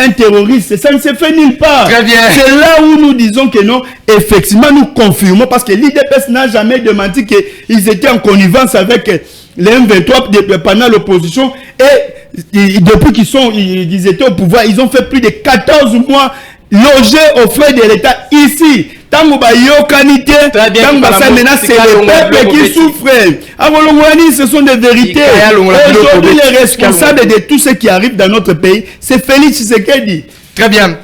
un terroriste, ça ne se fait nulle part. C'est là où nous disons que non, effectivement nous confirmons parce que l'IDPS n'a jamais demandé qu'ils étaient en connivence avec les M23 pendant l'opposition et depuis qu'ils étaient au pouvoir, ils ont fait plus de 14 mois logés aux frais de l'État ici. Tango ba yokanité, tango ba ça maintenant c'est le peuple qui souffre. Ce sont des vérités. Aujourd'hui les responsables de tout ce qui arrive dans notre pays, c'est Félix Tshisekedi. Très bien.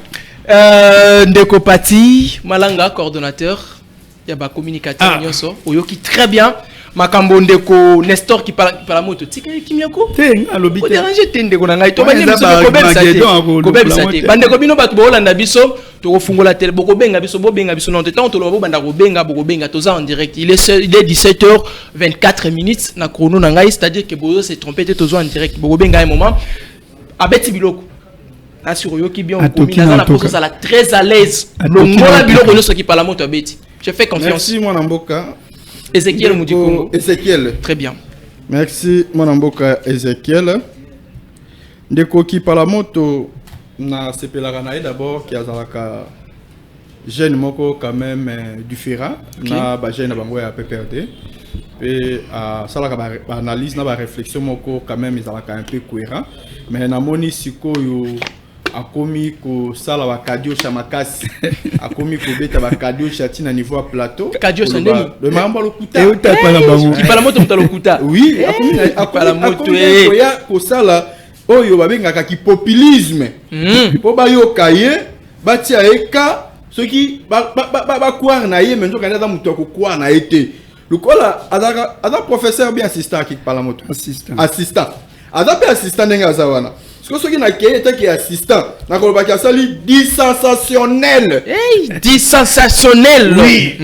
Ndeko Pati, Malanga, coordonnateur, il y a un communicateur, Oyoki, très bien. Makambo Ndeko Nestor qui parle la moto. Tika Kimiako. Vous dérangez Ndeko Nangai. To bani biso ko bebisa te. Bandeko bino bat bo landa biso to fungola tele boko benga biso bo benga biso non temps to lo banda ko benga boko benga toza en direct. Il est 17h24 minutes na chrono nangai, c'est-à-dire que bozo s'est trompé toza en direct. Boko benga un moment. Abeti biloko. Assure Yoki bien on la process à la très à l'aise. Le mola biloko no so qui parle la moto abeti. Je fais confiance. Merci mon Namboka. Ezekiel Moudikongo. Ezekiel. Très bien. Merci, mon amboka Ezekiel. Ndeko qui par la moto, na sepelakanae d'abord qui a zalaka jeune moko quand même du Fera, na ba jeune bango ya PPRD. Et salaka ba analyse na ba réflexion moko quand même zalaka un peu cohérent. Mais na moni sikoyo akomi ko sala wa kadio chamakasi akomi ko beta ba kadio chati na niveau plateau kadio sandemi le mambo lokuta et uta pala bango qui pala moto mutalokuta oui pala moto ya ko sala oyo babengaka ki populisme po ba yo kaye batia eka soki ba croire na ye menzo kana da muto ko croire na été lukola ada professeur bien assistant qui pala moto assistant ada bien assistant nga zawana. Ce qui n'a qu'à qui assistant, n'a pas qu'à sali dit sensationnel. Dit sensationnel. Oui.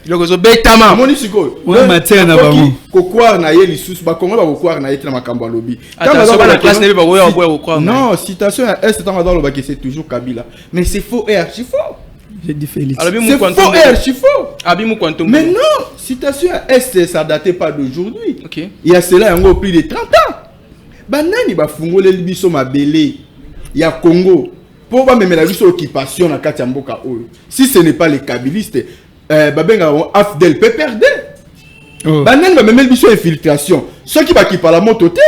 Le gozo betama. Moni siko. Ouais matière na bango. Ko croire na ye lisusu ba kongo ba ko croire na ye na makambo lobi. Attention la classe ne ba ko croire. Non, citation à est dans le bac c'est toujours Kabila. Mais c'est faux et archi faux. J'ai dit Félix. C'est faux et archi faux. Abimu Quantum. Mais non, citation à est ça datait pas d'aujourd'hui. OK. Il y a cela en plus de 30 ans. Banani ba fungole biso mabele ya Congo pour ba memela biso occupation na kati ya mboka oyo. Si ce n'est pas les kabilistes babenga afdel PPRD. Banani ba memela biso infiltration. Ceux qui ba ki par la moto te.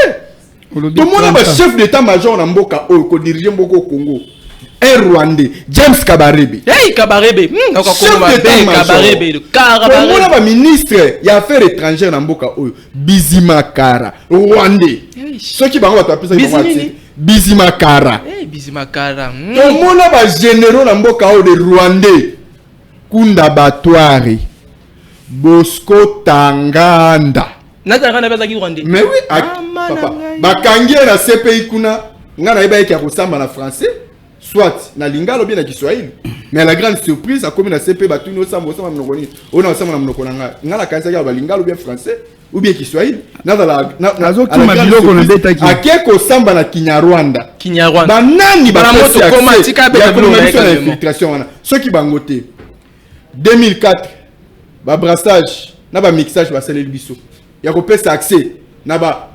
Tout le monde ba chef d'état-major na mboka oyo ko diriger mboka au Congo. Un Rwandais, James Kabarebe. Hey Kabarebe. Chef Kabarebe. Tout le monde ministre ya affaires étrangères na mboka oyo. Bizimakara, Rwandais. Ceux qui vont taper ça Bizimakara. Bizimakara. Tout le monde va généraux na mboka oyo de Rwandais. Kunda Batwari. Bosco Tanganda. Nataka na bazaki Rwandais. Mais oui, papa. Bakangi na CPI kuna ngana iba yaki akosamba na français. Soit na lingalo bien na Kiswahili, mais la grande surprise a comme na CP batu no samba osama mnokoni ona osama na mnokona ngala kanisa ya balingalo bien français ou bien Kiswahili na nazo kuma biloko na beta ki akeko samba na Kinyarwanda banani ba moto koma tika beta biloko na infiltration wana soki bangote 2004 ba brassage na ba mixage ba sele biso ya ko pesa accès na ba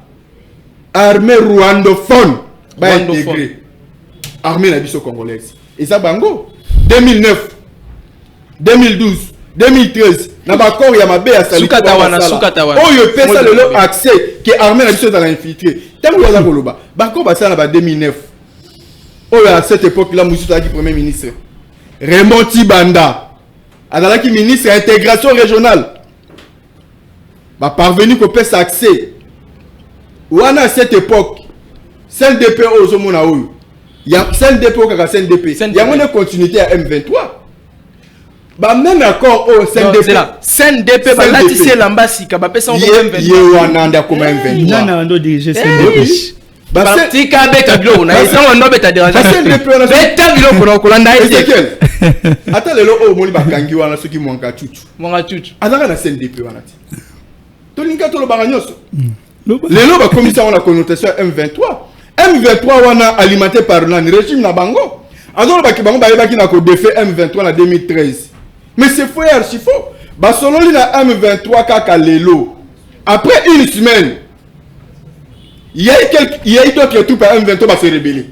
armée rwandophone ba intégré armée la biso congolaise. Et ça bango 2009, 2012, 2013 na ba corps ya mabe ya sali Sukatawana. Oh yo pesa le accès que armée la biso dans infiltré. Tant que za koloba. Ba corps ba ça na ba 2009. Oh à cette époque là Moussou qui premier ministre. Raymond Tibanda azala qui ministre intégration régionale. Ba parvenu ko pesa accès. Wana à cette époque celle de PO zo mona oyo. Il y a CNDP au CNDP. Il y a une continuité à M23. Bah même accord au CNDP. CNDP bah là tu sais l'ambassade qui va passer en M23. Il y a un an comme M23. Nana ando diriger CNDP. Bah c'est kabe tablo na ça on doit être dérangeant. CNDP on a tablo ko kolanda Ezekiel. Attends le lo moni bakangi wana soki monka chuchu. Monka chuchu. Azaka na CNDP wana ti. To linga to lo baranyoso. Le lo ba commission la connotation M23. M23 wana alimenté par le régime na bango. Alors baki bango ba yebaki na ko défait M23 en 2013. Mais c'est faux et archi faux. Ba solo li na M23 kaka lelo. Après une semaine, il y a eu d'autres troupes à M23 va se rebeller.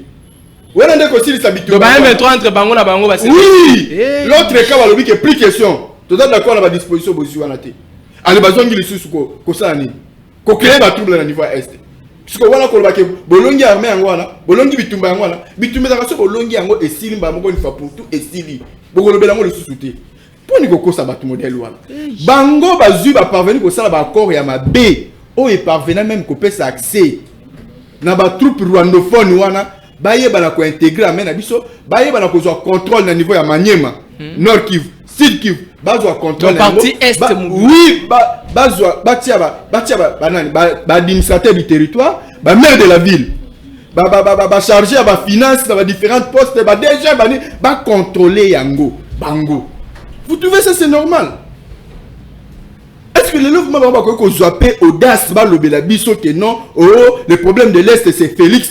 Wana ndeko sili s'habitue. Ba M23 entre bango na bango ba se. Oui. L'autre cas va lobi que plus question. Tout à d'accord na ba disposition bosi wana te. Ale bazongi lisusu ko sala ni. Ko créer ba trouble na niveau est. Puisque voilà qu'on va que bolongi armée angwana, bolongi bitumba angwana, bitumba za kaso bolongi ango esili mba moko une fois pour tout esili. Bogolo belango le sous-souté. Pour nous kokosa batu modèle wana. Bango bazu ba parvenir ko sala ba accord ya mabe. O e parvenir même ko pesa accès. Na ba troupe rwandophone wana baye bana ko intégrer amena biso, baye bana ko zo contrôle na niveau ya Maniema, Nord Kivu, Sud Kivu, bazo contrôle na partie est. Oui, bazo batia banani ba administrateur du territoire, ba maire de la ville. Ba chargé ba finance dans différents postes, ba DG ba contrôler yango, bango. Vous trouvez ça c'est normal? Est-ce que le mouvement va pas zapper audace va le biso que non? Oh, le problème de l'Est c'est Félix,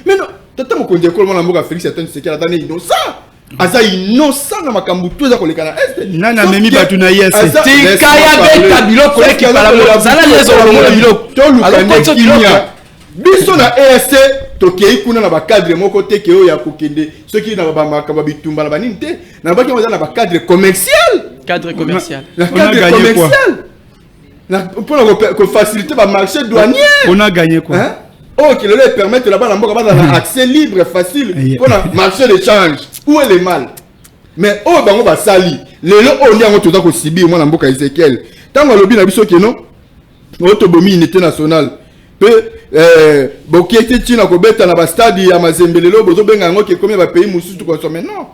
Mais non, tata mo konde ko mona mboka Félix attend c'est qu'il attend innocent. Asa innocent na makambu tout za ko le kana Est. Nana memi batuna yes. C'est kaya beta biloko qui parle zala les olongo biloko. Alors biso na ESC tokei kuna na ba cadre moko te ke o ya kokende ceux qui na ba makaba bitumba na banini te na ba ki na ba cadre commercial. Cadre commercial. La cadre commercial. Pour faciliter le marché douanier. On a gagné quoi? Hein? Oh, qui leur permettre là-bas un accès libre, facile pour le marché d'échange. Où est le mal? Mais oh, on va sali. Les lots, on y a un autre temps Sibi, moi, dans Ezekiel. Tant que l'objet n'a pas que non, notre bomi unité nationale. Boki était tina ko beta na ba stade ya Mazembelelo bozo benga ngo ke combien ba pays musu to consommer non.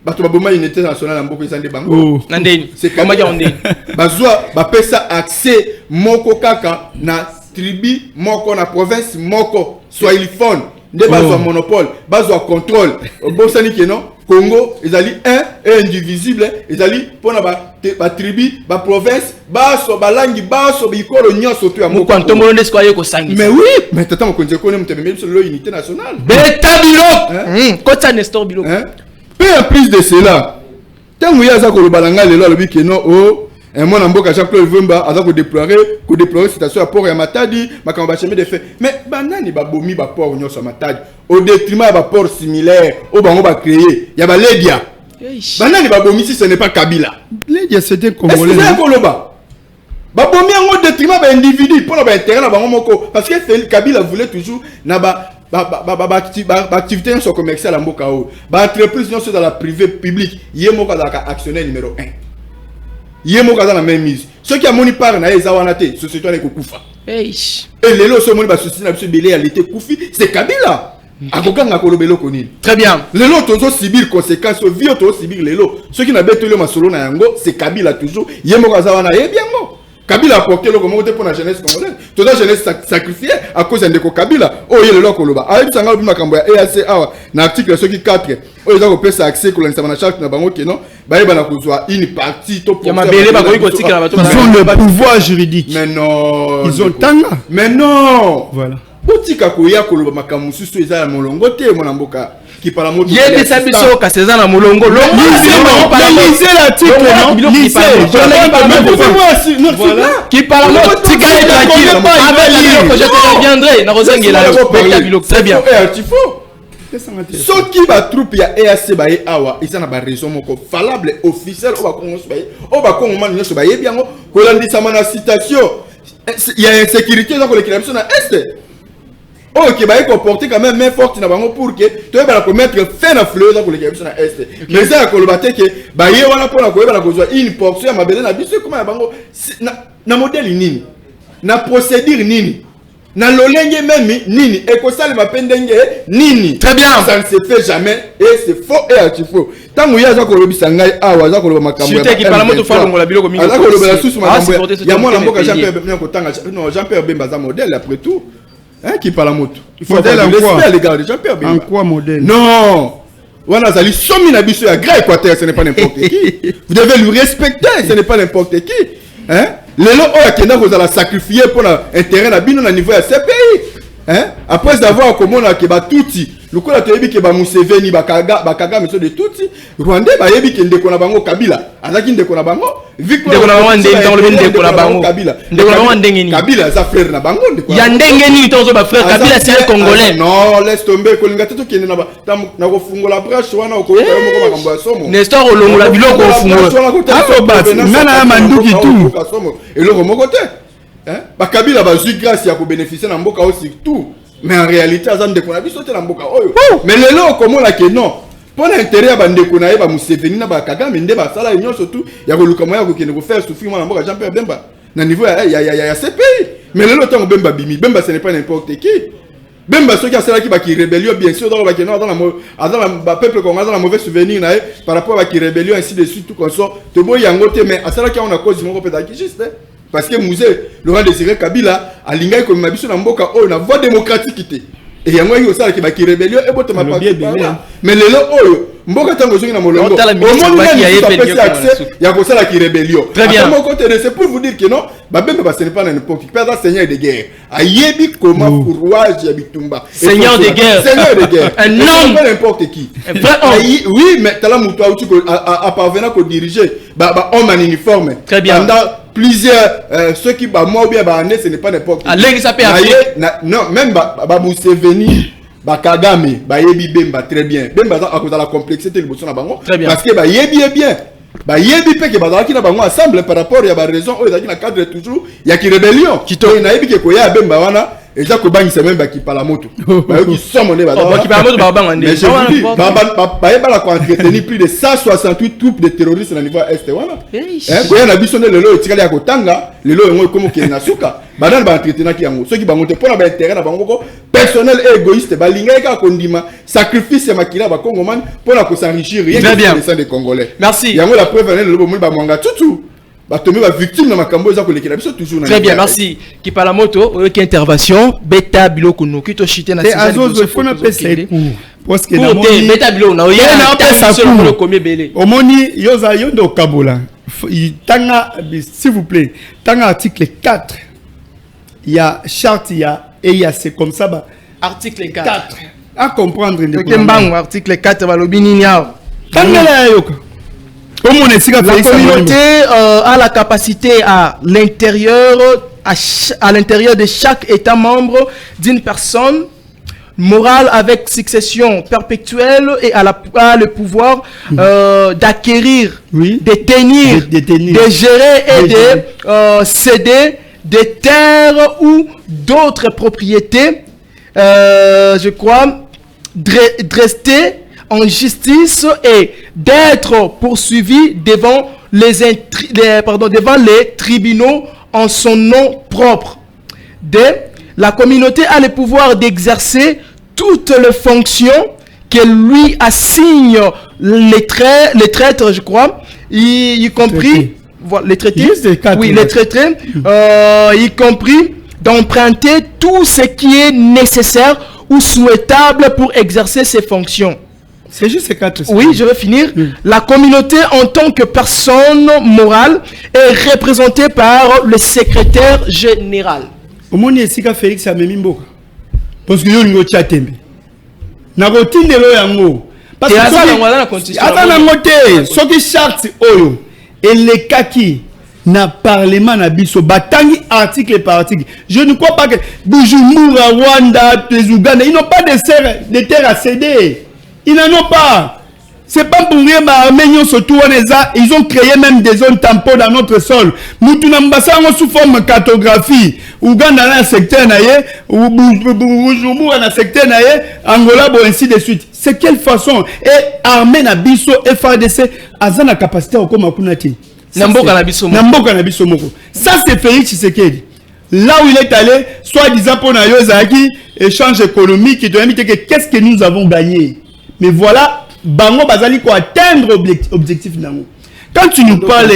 Bato ba boma unité nationale mboko isande bango. Nandeni. C'est comme ya ondeni. Bazwa ba pesa accès moko kaka na tribu moko na province moko Swahili phone nde bazwa monopole, bazwa contrôle. Bosani ke non Congo, ils allaient un et indivisible, ils allaient pour la tribu, la province, baso, balangi, baso, bikolo, nyoso, tout à mon mais oui, mais t'attends, on connaît l'unité nationale. Beta Bilo! Kota Nestor Bilo. Peu en plus de cela, tant que y'a ça que le balanga, le loi, le bique, non, oh, et moi, en boka, Jean-Claude Vumba, à ça que déplorer, situation à port et à Matadi, ma cambaché de fait. Mais, banani, babomi, ba port, on y a Matadi. Au détriment de port similaire, au bango va créer. Il y a ba Ledia. Banani, babomi, si ce n'est pas Kabila. Ledia, c'était Congolais. Est-ce que c'est un Koloba? Babomi, en détriment d'un individu, pour l'intérêt dans bango moko. Parce que Kabila voulait toujours, naba, activité commerciale à Mokao. Entreprise dans la privée publique. Yémo actionnaire numéro 1. Yémo dans la même mise. Ceux qui ont moni par na ezawanate, société ne kufa. Et les lots sont moni ba société na biso belé à l'été kufi, c'est Kabila. Akokanga kolobelo konini. Très bien. Les lots tozo subir conséquences vie tozo subir les lots. Ceux qui na betolo masolo na yango, c'est Kabila toujours. Yémo kazawana yebiango. Kabila a porté le comment pour la jeunesse congolaise. Toute la jeunesse sacrifiée à cause de Kabila. Oh, il est là, Koloba. Avec ça, on a dit EAC, dans l'article 4, ils ont fait accès à la charte de Bango, non? Une partie. Ils ont le pouvoir juridique. Mais non. Ils ont tanga. Mais non. Voilà. Utika koya Koloba makamusu so eza molongo te mona mboka qui parle moto yé bisa biso ka César na molongo lisez l'article non lisez qui parle moto tika est tranquille avec la que je te reviendrai na rozengela très bien ce qui va troupe ya EAC baye awa isa na ba raison moko valable officiel o ba kongo baye o ba kongo man nyoso baye biango ko landisa mana citation il y a insécurité dans l'équilibre na est. Oh, qui va comporter quand même main forte dans bango pour que tu vas mettre fin à fleur dans les gamins na est. Mais ça que le baté que ba yé wana pour la ko ba ko une portion ma belle na biso comment bango na modèle nini na procédure nini na lolenge même nini et ko sale ma pendenge nini. Très bien, ça ne se fait jamais et c'est faux et artifaux. Tant que ya za ko lobisa ngai awa za ko loba makambo ya qui parle moto fa longola biloko mingi ko lobela susu makambo ya mwana mboka Jean-Pierre bien ko tanga non Jean-Pierre Bemba za modèle après tout. Hein, qui parle à moto. Il faut modèle en quoi? Les gars de Jean-Pierre Bemba. En quoi modèle? Non. Voilà, Zali, somme na biso ya grand Équateur, ce n'est pas n'importe qui. Vous devez lui respecter, ce n'est pas n'importe qui. Hein? Les lots Kenda vous allez sacrifier pour l'intérêt na bino na niveau ya CPI. Hein? Après avoir comme on a ke ba touti, le coup la tebi ke ba Museveni bakaga monsieur de touti, Rwandais ba yebi ke ndeko na bango Kabila. Azaki ndeko na bango, ndeko na bango ndeko na ndeko na bango Kabila. Ndeko na bango ndengeni. Kabila za frère na bango ndeko. Ya ndengeni tozo ba frère Kabila c'est un Congolais. Non, laisse tomber ko linga teto kende na ko fungola brache wana ko ko makambo ya somo. Nestor olongola biloko ofungola. Aso bat, nana manduki tout. Et le moko te. Hein? Ba Kabila ba ju grâce ya ko bénéficier na mboka aussi tout. Mais en réalité azan de ko na biso te na mboka oyo. Mais lelo comme la que non. Pour l'intérêt à bandeko na yeba Museveni na ba Kagame nde ba sala union surtout ya ko luka moya ko kene ko faire souffrir moi na mboka Jean-Pierre Bemba na niveau ya CPI mais le temps Bemba bimi Bemba ce n'est pas n'importe qui Bemba ceux qui a cela qui rébellion bien sûr dans la peuple qu'on a dans la mauvais souvenir na par rapport à qui rébellion ainsi de suite tout comme ça te boy yangote mais à cela qui on a cause mon peut-être juste parce que Musée Laurent Désiré Kabila a lingai comme mabiso na mboka o na voie démocratique et yango yo sala qui rébellion et boto ma pas mais le oyo mboka tango zongi na molongo au monde il y a ça qui rébellion très bien mon côté c'est pour vous dire que non Bemba ce n'est pas n'importe qui perdre seigneur de guerre ayebi comment courage ya bitumba seigneur de guerre un homme pas n'importe qui oui mais tala muto a parvenir à diriger homme en uniforme très bien plusieurs ceux qui moi ou bien ce n'est pas n'importe qui non même Museveni Kagame yebi Bemba très bien Bemba à cause de la complexité le boson na bango parce que yebi bien yebi pe que bazala ki na bango ensemble par rapport ya ba raison o ezaki na cadre toujours ya ki rébellion kito na yebi ke ko ya Bemba wana eza ko bangisa même ba ki pala moto ba ki somo ne ba ki pala moto ba banga ndé ba yeba la ko entretenir plus de 168 troupes de terroristes na niveau est wana ko ya na biso ne lelo etikali ya kotanga lelo ngo komo ke na suka badal ba entretenir ki yango ceux qui bango te pona ba intérêt na bango personnel et égoïste balinga ka kondima sacrifice ya makila ba Congoman pona ko s'enrichir rien que les des Congolais merci yango la preuve ne lelo mo ba mwanga tutu ba tomber ba victime na makambo za ko lekela biso toujours na très bien merci qui parle moto qui intervention beta biloko no kito chité na c'est azozo fona pesa parce que dans beta biloko na ya pesa ko combien belé omoni yoza yondo kabola tanga s'il vous plaît tanga article 4 il y a charte il y a et il y a c'est comme ça bah article 4 à comprendre ndeko article 4 balobi nini yao tanga la yoka. La communauté a la capacité à l'intérieur de chaque État membre d'une personne morale avec succession perpétuelle et a le pouvoir d'acquérir, de tenir, de gérer et de céder des terres ou d'autres propriétés, je crois, dressées en justice et d'être poursuivi devant devant les tribunaux en son nom propre. La communauté a le pouvoir d'exercer toutes les fonctions que lui assignent les traîtres, je crois, y compris les traités, oui, les traités, y compris d'emprunter tout ce qui est nécessaire ou souhaitable pour exercer ses fonctions. C'est juste ces 4. Oui, je vais finir. La communauté en tant que personne morale est représentée par le secrétaire général. Au monde ici Félix Amemimbo. Parce que yo ngo chatembe. Na rotindelo yango. Parce que attends ngote, soki charte oyo et les kaki na parlement na biso batangi article par article. Je ne crois pas que Bujumbura, Rwanda, Uganda, ils n'ont pas de terre à céder. Ils n'en ont pas. C'est pas pour rien, ils ont créé même des zones tampons dans notre sol. Nous sous forme de cartographie. Ouganda dans un secteur, ou Bujumbura dans un secteur, Angola, ainsi de suite. C'est quelle façon? Et armée na biso, FARDC, azana capacité au Komakunati. Namboka na biso moko. Ça c'est Félix Tshisekedi. Là où il est allé, soi-disant pour Nayozaki, échange économique, il doit inviter que qu'est-ce que nous avons gagné. Mais voilà, Bango Bazali pour atteindre objectif nango. Quand tu nous parles,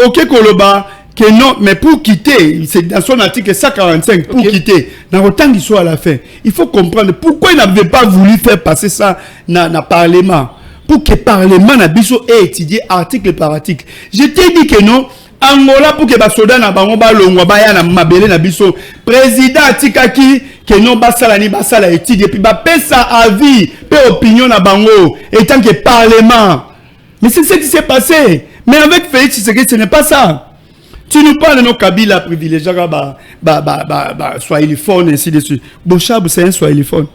ok Koloba, que non, mais pour quitter, c'est dans son article 145, pour quitter, dans autant qu'il soit à la fin, il faut comprendre pourquoi il n'avait pas voulu faire passer ça dans le Parlement. Pour que le Parlement ait étudié article par article. Je t'ai dit que non, Angola pour que les soldats na bango ba longwa ba ya na mabele na biso président atikaki que non basala ni basala étude et puis ba pesa avis pe opinion na bango étant que parlement. Mais c'est ce qui s'est passé. Mais avec Félix Tshisekedi ce n'est pas ça. Tu nous parles de nos Kabila privilégiés swahiliphone ainsi de suite. Bochab c'est un swahiliphone.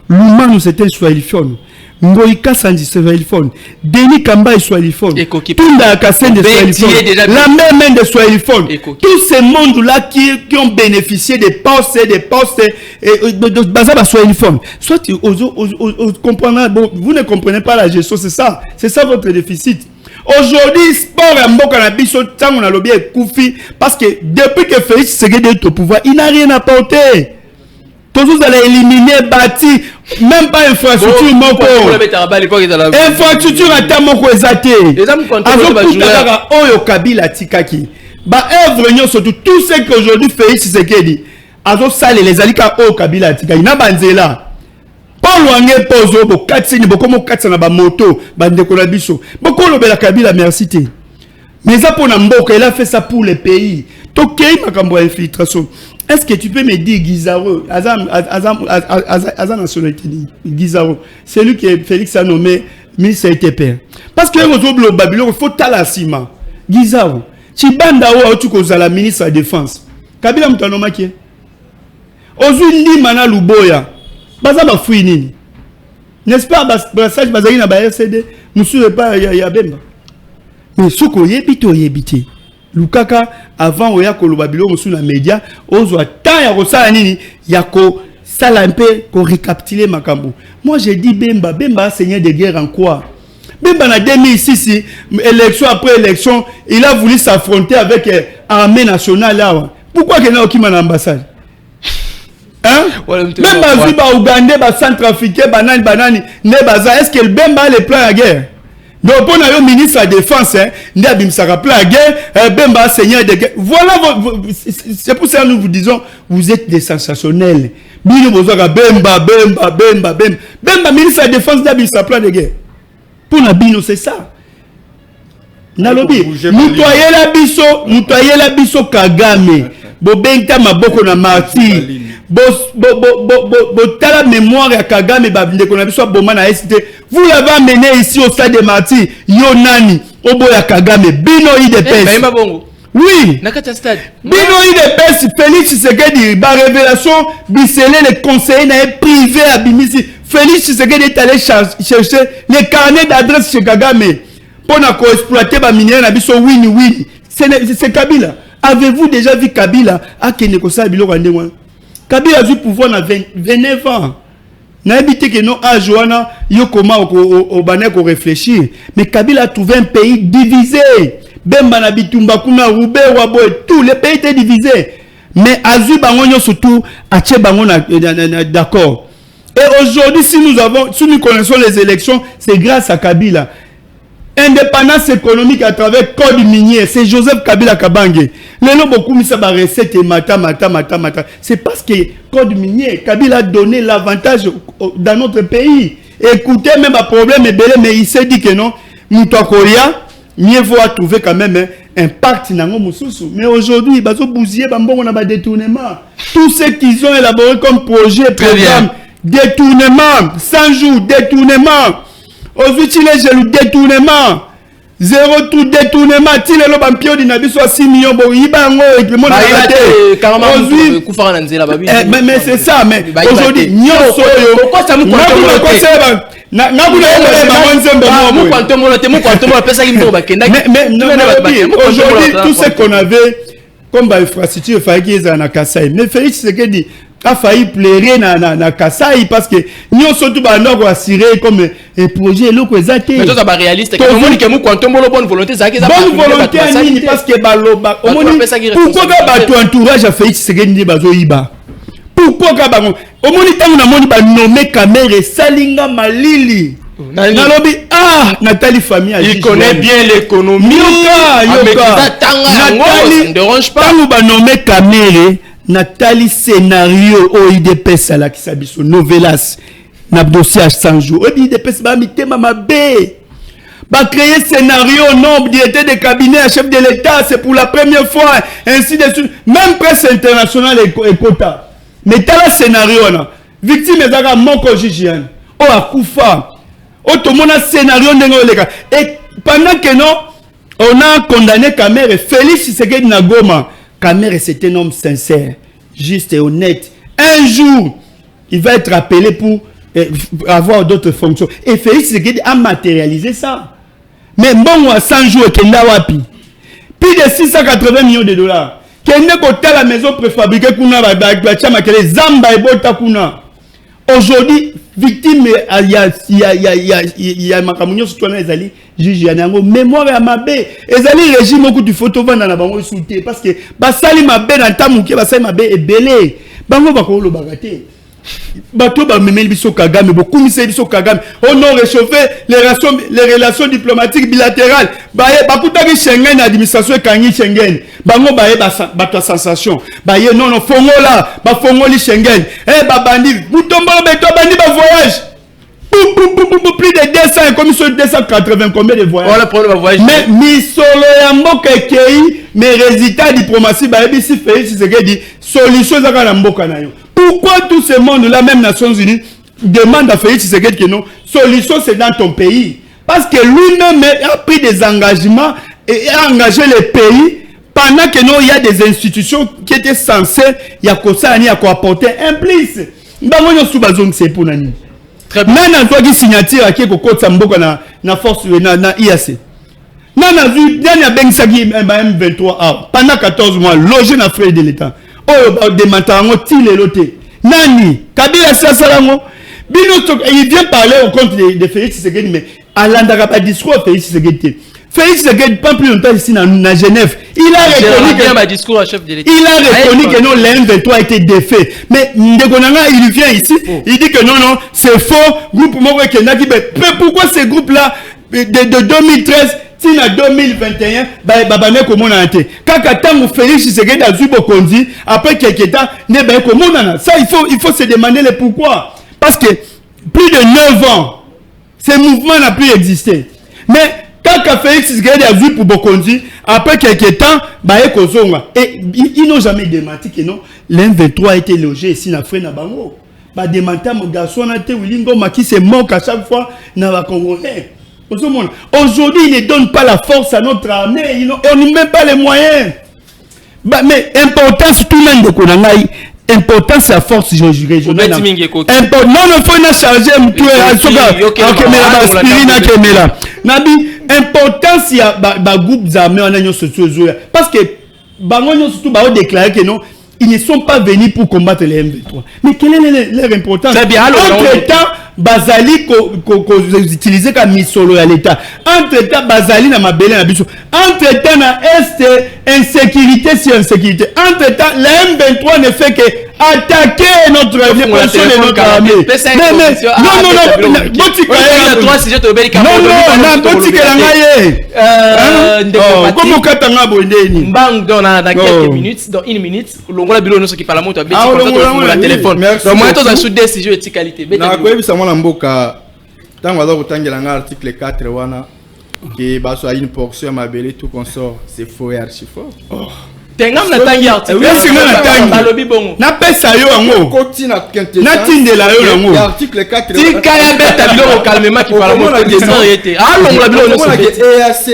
Lumanu c'est un swahiliphone. Ngoïka Sanji Swahiliphone, Denis Kamba et Swahiliphone, Tunda Kassem de Swahiliphone, la même de Swahiliphone. Tous ces mondes-là qui ont bénéficié des postes et de Bazaba Swahiliphone. Soit vous ne comprenez pas la gestion, c'est ça votre déficit. Aujourd'hui, sport et Mboka na biso tango na lobby est koufi parce que depuis que Félix Tshisekedi est au pouvoir, il n'a rien apporté. Tous vous allez éliminer, bâti, même pas infrastructure moko. Infrastructure à ta moko ezate. Azokutaka oyo Kabila tikaki. Ba œuvre nyo surtout tout ce qu'aujourd'hui Félix Tshisekedi azo sale les alika oyo Kabila tikaki na banzela. Paul Wange pozo bo katsini bo komo katsana ba moto bande ko la biso. Boko lobela Kabila merci te. Mais ça pour Mboka, il a fait ça pour les pays. Tokei makambo infiltration. Est-ce que tu peux me dire Guizaro, Azam nationalité Guizaro, c'est lui que Félix a nommé ministre ETP. Parce que au Babylone, il faut talasima. Guizaro, Chibanda ou tu causes la ministre de la Défense. Kabila Moutanoma qui est Ozuli Mana Luboya. Bazaba Fouinini. N'est-ce pas, Brassage Bazari na ba RCD, nous ne pas ya Bemba. Mais ce qu'on yébite. Lukaka, avant Oya Kolobabilo, on sous la média, Ozoa tant ya Rosa Nini, Yako, Salampe, qu'on récapitule Makambo. Moi j'ai dit Bemba a saigné de guerre en quoi? Bemba na 2006, élection après élection, il a voulu s'affronter avec l'armée nationale là. Pourquoi qu'il n'y a aucun ambassade? Hein? Même Bazuba Ougandais, Centrafricain, Banani, Nebaza, est-ce que le Bemba a les plans à guerre? Donc, pour le ministre de la Défense, Ndabim se rappelle la guerre, Bemba seigneur de guerre. Voilà, c'est pour ça que nous vous disons, vous êtes des sensationnels. Bemba, ministre de la Défense, Ndabim se rappelle la guerre. Pour Nabino, c'est ça. Nalobi, Moutoye la biso Kagame, Bobenta Maboko na martyr. Tala mémoire à Kagame vous l'avez amené ici au stade de Martyrs. Yonani Oboya Kagame Bino IDPS. Oui. Bino IDPS Félix Tshisekedi ba révélation bicelé les conseillers privés à Bimisi. Félix Tshisekedi est allé chercher les carnets d'adresse chez Kagame pour exploiter ba minéraux na biso win. C'est Kabila. Avez-vous déjà vu Kabila à Kenekosa Biloko Ndengwa? Kabila a eu pouvoir dans 29 ans. N'a habité que non à Joana, Yokoma au Banek au réfléchir. Mais Kabila a trouvé un pays divisé. Bemba na Bitumba Kuna, Roubé, Wabo et tout. Les pays étaient divisés. Mais Azu Bangonyo surtout, Ache Bangon d'accord. Et aujourd'hui, si nous connaissons les élections, c'est grâce à Kabila. Indépendance économique à travers code minier, c'est Joseph Kabila Kabange. Les noms beaucoup mis ça va recette mata. C'est parce que code minier, Kabila a donné l'avantage dans notre pays. Écoutez, même un problème est belé, mais il s'est dit que non, Moutakoria, mieux vaut trouver quand même un pacte dans nos sous. Mais aujourd'hui, ils ont bousillé, on a détournement. Tout ce qu'ils ont élaboré comme projet, programme, détournement, 100 jours, détournement. Aujourd'hui, j'ai le détournement. 0 tout détournement. Si le bampio d'Inabi soit 6 millions, mais c'est ça. Mais aujourd'hui, pourquoi ça nous aujourd'hui, tout ce qu'on avait comme infrastructure, il fallait qu'ils aient un Kassai. Mais Félix Tshisekedi a failli pleurer na Kassai parce que nous sommes tous assurés comme un projet loko ezate. Mais toi ça réaliste que on dit que nous quantum bonne volonté ça bonne volonté parce que baloba pourquoi ba entourage a Félix Tshisekedi bazo iba pourquoi ka bango omoni tangu na moni ba nommer caméra salinga malili nalobi Nathalie famille il connaît bien l'économie Nathalie ne dérange pas tangu ba nommer caméra Nathalie scénario au IDPS à la Kisabiso novelas na dossier 100 jours au IDPS ba mitema mabe ba créer scénario nombre directeur de cabinet à chef de l'État c'est pour la première fois ainsi de suite même presse internationale et quota mais tala scénario na victime ezaka moko jijian o akufa o to mona scénario ndengo leka et pendant que non on a condamné Kamere Félix Tshisekedi na Goma. Kamere c'est un homme sincère, juste et honnête. Un jour, il va être appelé pour avoir d'autres fonctions. Et Félix Tshisekedi a matérialisé ça. Mais bon, à 100 jours, qu'il n'a wapi. Plus de 680 millions de dollars. Qu'il n'est qu'à la maison préfabriquée, Zamba et Bota Kuna. Aujourd'hui, victime, il y a ma communion sur toi, Ezali, juge Yanango, mémoire à ma baie. Ezali, régime, beaucoup de photos vendent dans la banque soutien. Parce que, Basali ma baie dans ta mouké, Basali ma baie est belé. Bango Bakolo Bagaté. Bato ba memeli biso Kagame, beaucoup misé biso Kagame. On a réchauffé les relations diplomatiques bilatérales. Baye bakutaki Schengen administration kangi Schengen. Bango baye bato sensation. Baye non fongola, ba fongoli Schengen. Bandi, mutomba beto bandi ba voyage. Plus de 200 comme sur 280 combien de voyages. Voilà pour le voyage. Mais misolo ya mboka kei mais résultat diplomatie ba ebisi Félix Tshisekedi solution za kana mboka na yo. Pourquoi tout ce monde-là, même Nations Unies, demande à Félix Tshisekedi que non, solution c'est dans ton pays. Parce que lui-même a pris des engagements et a engagé les pays pendant que non, il y a des institutions qui étaient censées, il y a quoi ça, il y a quoi apporter un plus. C'est pour nani. Très bien. Nana toi qui signature à qui ko Samboka na force na IAC. Nana vu dernier ben sagi M23 pendant 14 mois logé dans frais de l'État. Oh, des matango tile loté. Nani, Kabila Sassalango, il vient parler au compte de Félix Tshisekedi, mais à l'andara discours Félix Tshisekedi. Félix Tshisekedi, pas plus longtemps ici dans Genève, il a reconnu que non, l'M23 a été défait. Mais Ndegonanga, il vient ici, il dit que non, c'est faux, groupe Moko Kenaki, mais pourquoi ces groupes-là, de 2013, si en 2021, comment on a été. Quand Félix Tshisekedi a Zubokondi, après quelques temps, ça il faut se demander le pourquoi. Parce que plus de 9 ans, ce mouvement n'a plus existé. Mais quand Félix Tshisekedi a vu pour Bokondi, après quelques temps, et ils n'ont jamais démenti que non, l'M23 a été logé ici dans Frena Bango. Démenti mon garçon, qui se moque à chaque fois dans la Congolais. Aujourd'hui, ils ne donnent pas la force à notre armée. On n'y met pas les moyens. Mais importance, tout le monde de Konangaï, importance à force régionale. Non, il faut charger Nabi, importance, il y a des groupes armés en Union sociale. Parce que, surtout, déclaré que non. Ils ne sont pas venus pour combattre les M23. Mais quelle est leur importance? Entre-temps, Bazali utilisé comme misolo à l'État. Entre-temps, Bazali n'a ma belle ambition. Entre-temps, na Est, insécurité sur insécurité. Entre-temps, la M23 ne fait que attaquer notre position de notre armée. Quelques minutes, dans une minute, l'on a besoin de ce qui parle à la téléphone. Donc, moi, je suis des sujets de qualité. L'article 4, qui est une portion à ma belle, tout consort, c'est faux et archi faux. Tengam na tangi article. Balobi bongo. Na pesa yo yango. Continue quintessence. Na tindela yo yango. Article 4. Ti kaya beta bilo calmement qui parle mon question était. Ah non la bilo no se EAC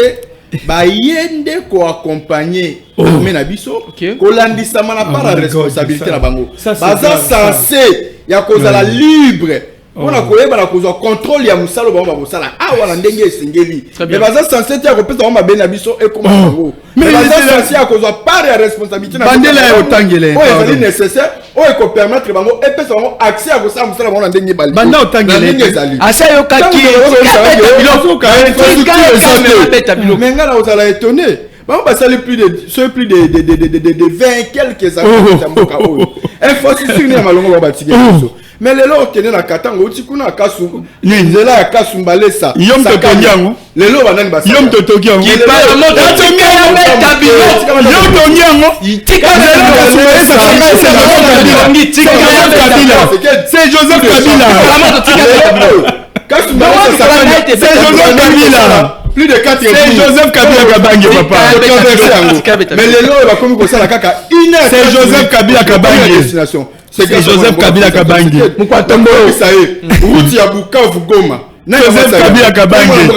ba yende ko accompagner armée na biso ko landisa mana para responsabilité na bango. Baza censé ya kozala libre. On a collé la cause contrôle ya musalo ba bosala awa ndenge esengeli mais baza censé tia ko pesa ma ben abiso et comment mais baza censé à cause part ya responsabilité na bandela ya otangele c'est nécessaire o ko permettre bango et pesa bango accès à kosala musala ba ndenge bali banda otangele asa yo kaki mais ngala ozala étonné bon bah ça les plus de 20 quelques années ça moka o infrastructure ni malongo ba batige mais les lots qui sont dans Katanga, ils sont dans Kassou. Ils sont là à Kassou Mbalesa. Yom Totongiango. Les lots banane basa. Yom Totongiango. Qui parle mot Totongiango. Yom Totongiango. C'est Joseph Kabila. Kassou Mbalesa. C'est Joseph Kabila. Plus de 4 c'est Joseph Kabila Kabange papa. Mais les lots va comme comme ça la kaka. C'est Joseph Kabila Kabange. C'est Joseph Kabila Kabange. Pourquoi tombo ça y est. Route ya Bukavu Goma. Joseph Kabila Kabange.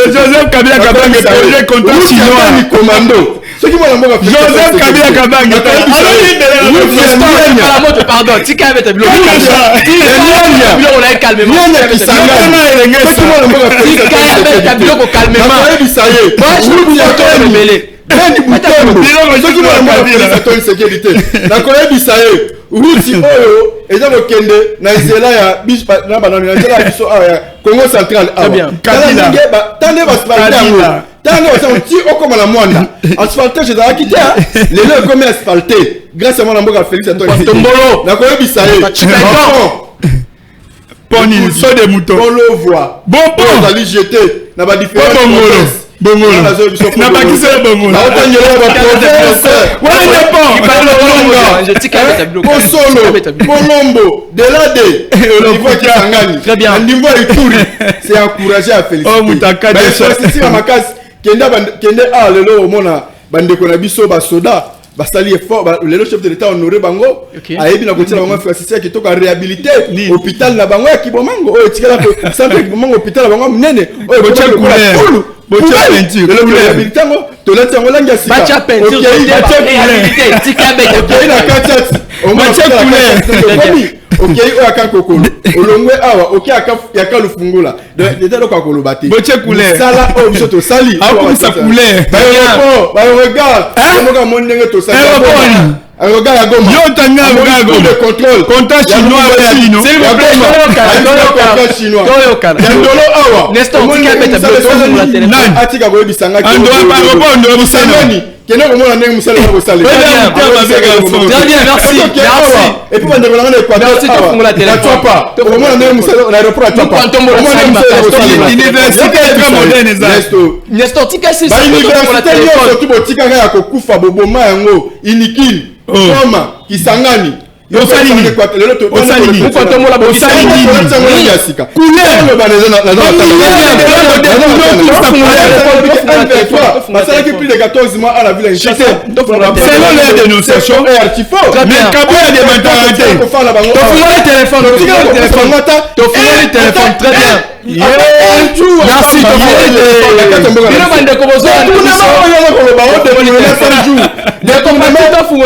Joseph Kabila Kabange projet contre chinois. Commando. Ce qui m'a l'amboka Joseph Kabila Kabanga. Pardon, tika avec tableau. On a calmement. Congo central. Asphalté, je dois quitter. Les deux comme asphalté. Grâce à mon amour à Félix Antoine. Poni, so de mouton. On le voit. Bon, on allait jeter. N'a pas différence. Bongo. N'a pas qui c'est bongo. Bolombo, Delade, très bien. C'est encouragé à féliciter. Oh, Moutaka de c'est ma case. Kende a lelo mona bande ko na biso ba soda ba sali effort le chef de l'état honoré bango ayebi na kotia bango fracissé qui toka réhabiliter hôpital na bango ya Kibomango o etikala ko centre Kibomango hôpital na bango mnene o bocha couleur bocha peinture le réhabiliter ngo to lati ngo langa sika bocha peinture réhabiliter tika be na katia o bocha couleur ok o akakoko olongwe awa ok akaka lufungula de lo kakolo bati boche couleur sala o biso to sali a sa couleur ba regarde moka monenge to sali regarde ya goma yo tanga regarde de contrôle compta chinois ya bino c'est le chinois ya ndolo awa Nestor tika beta biso la téléphone atika ko bisanga ki ando ba robondo musani kene ko mona ndenge musala ko sali très bien merci et puis bande kolanga ko merci to fungula téléphone pas ko mona ndenge musala na aéroport ata pas université très moderne za Nestor tika si ba université yo to botika ya ko kufa boboma yango inikini Roma Kisangani yo salini plus de 14 mois à la ville selon les dénonciations mais Kabou a des mentalités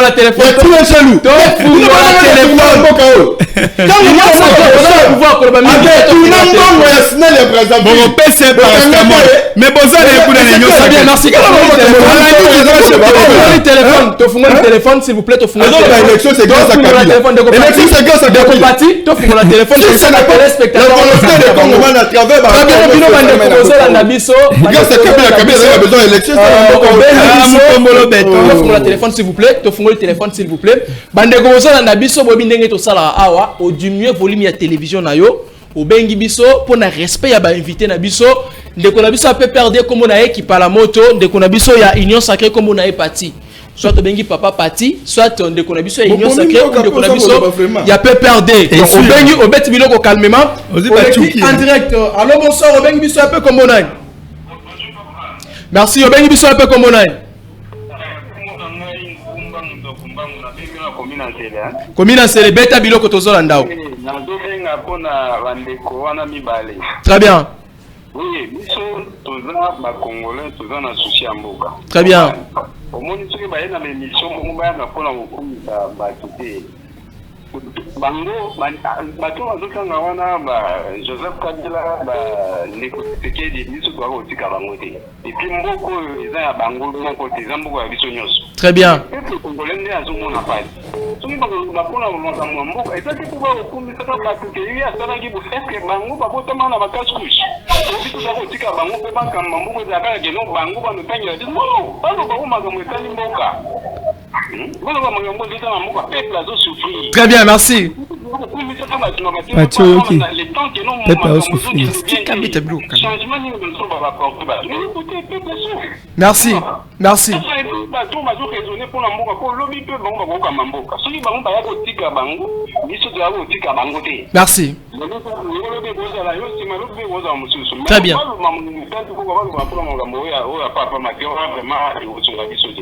téléphone très bien merci mais besoin de téléphone s'il vous plaît l'élection c'est grâce à Kabila l'élection c'est grâce à Kabila téléphone s'il vous plaît, le téléphone s'il vous plaît. Bande gozo na biso bobi ndenge to sala awa au diminuer volume ya télévision na yo au bengi biso pour na respect ya ba invité na biso ndeko na biso peut perdre comme on a équipe la moto ndeko na biso ya union sacrée comme on a parti soit to bengi papa parti soit ndeko na biso ya union sacrée ndeko na biso ya peut perdre au bengi au beti biloko calmement en direct. Allô bonsoir au bengi biso un peu comme on a. Merci au bengi biso un peu comme on a. Commune Nsele beta biloko tozola ndao. Très bien. Oui, biso toza ba Congolais toza na souci ya mboka. Très bien. Omoni soki baye na émission bongo baya na pona kokumisa bato te. Bango bato bazokanga wana ba Joseph Kabila ba Ndeko Tshisekedi biso toza kotika bango te. Et puis mboko eza ya bango moko te eza mboko ya biso nyonso. Très bien. Congolais nde azomona pasi. Soki bakona makambo ya mboka ezaki mpo bakokumisa bato te ye asalaki bo eske bango babotama na bakasi kushe. Biso toza kotika bango mpe bakamba mboko ezalaka keno bango banotangela biso baloba o makambo etali mboka. Baloba makambo eza na mboka peuple azosouffrir. Très bien, merci. Merci, merci. Merci. Très bien.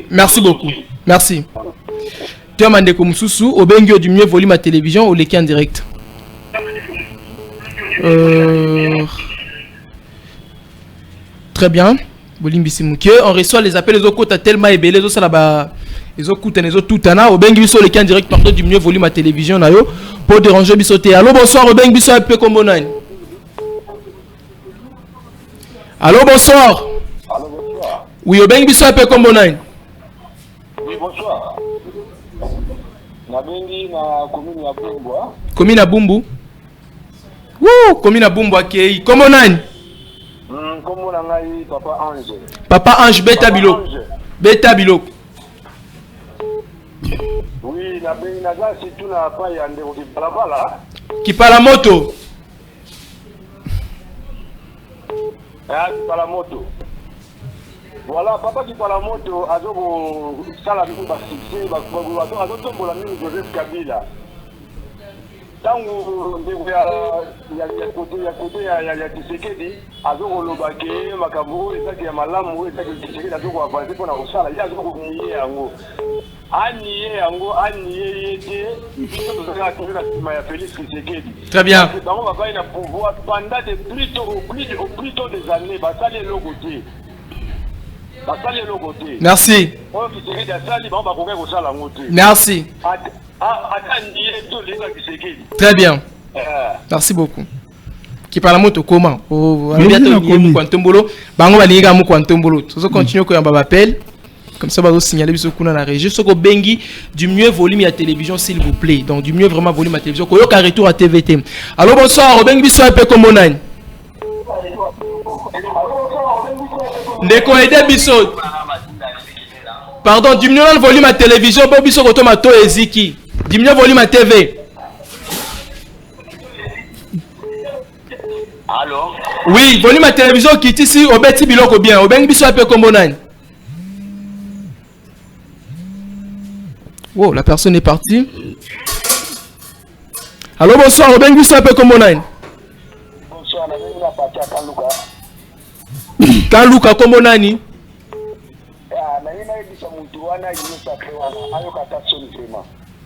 Merci beaucoup. Merci. Tu as demandé comme sous au bengo du mieux volume à télévision ou les en direct. Très bien. Bolimbisi muke, on reçoit les appels, les autres tellement ébélés, les autres là-bas, les autres coûtent, les autres tout en a. Au bengi biso le can direct pardon du mieux volume à télévision na yo pour déranger bisoté. Allô bonsoir, au bengi biso un peu comme bonne. Allô bonsoir. Allô, bonsoir. Oui, au bengi biso un peu comme bonne. Oui, bonsoir. Na bengi na commune ya Bumbu. Commune à Bumbu. Wouh, commune à Bumbu akei. Comment nani? Comment on a eu Papa Ange? Papa Ange Beta Bilo. Beta Bilo. Oui, na bengi na za si tu na pa ya ndeko ki balabala. Qui parle à moto. Ah, qui parle à moto. Voilà, papa qui parle à moto, azo sala biku ba succès, azo tombola mini Joseph Kabila. Tangu ndeko ya Tshisekedi, azo kolobake makambo ezaki ya malamu ezaki Tshisekedi azo ko avancer pona kosala, ya azo ko niye yango. Aniye yete, biso tozaka tozela sima ya Félix Tshisekedi. Très bien. Bango babai na pouvoir pendant de plus tôt des années, basali eloko te. Merci. Merci. Très bien. Merci beaucoup. Qui parle moto comment? Bango baliga mu kwantombolo. Toujours continuer ko yamba appel. Comme ça, on va signaler biso kuna na régie. Soko bengi du mieux volume à télévision s'il vous plaît. Donc du mieux vraiment volume à télévision. Koyoka retour à TVT. Allô bonsoir. Bengi biso un peu comme on Ndeko aide biso. Pardon, diminuez le volume à télévision pour biso kotomato eziki. Diminuez le volume à TV. Allô? Oui, volume à télévision qui est ici au beti biloko bien. Au bengi biso un peu comme on. Wow, la personne est partie. Allô, bonsoir, au bengi biso un peu comme on. Bonsoir, na parti à Kaluka. Kaluka comme nani? Na ina ebisa muntu wana yino sacré wana ayo kata soni vraiment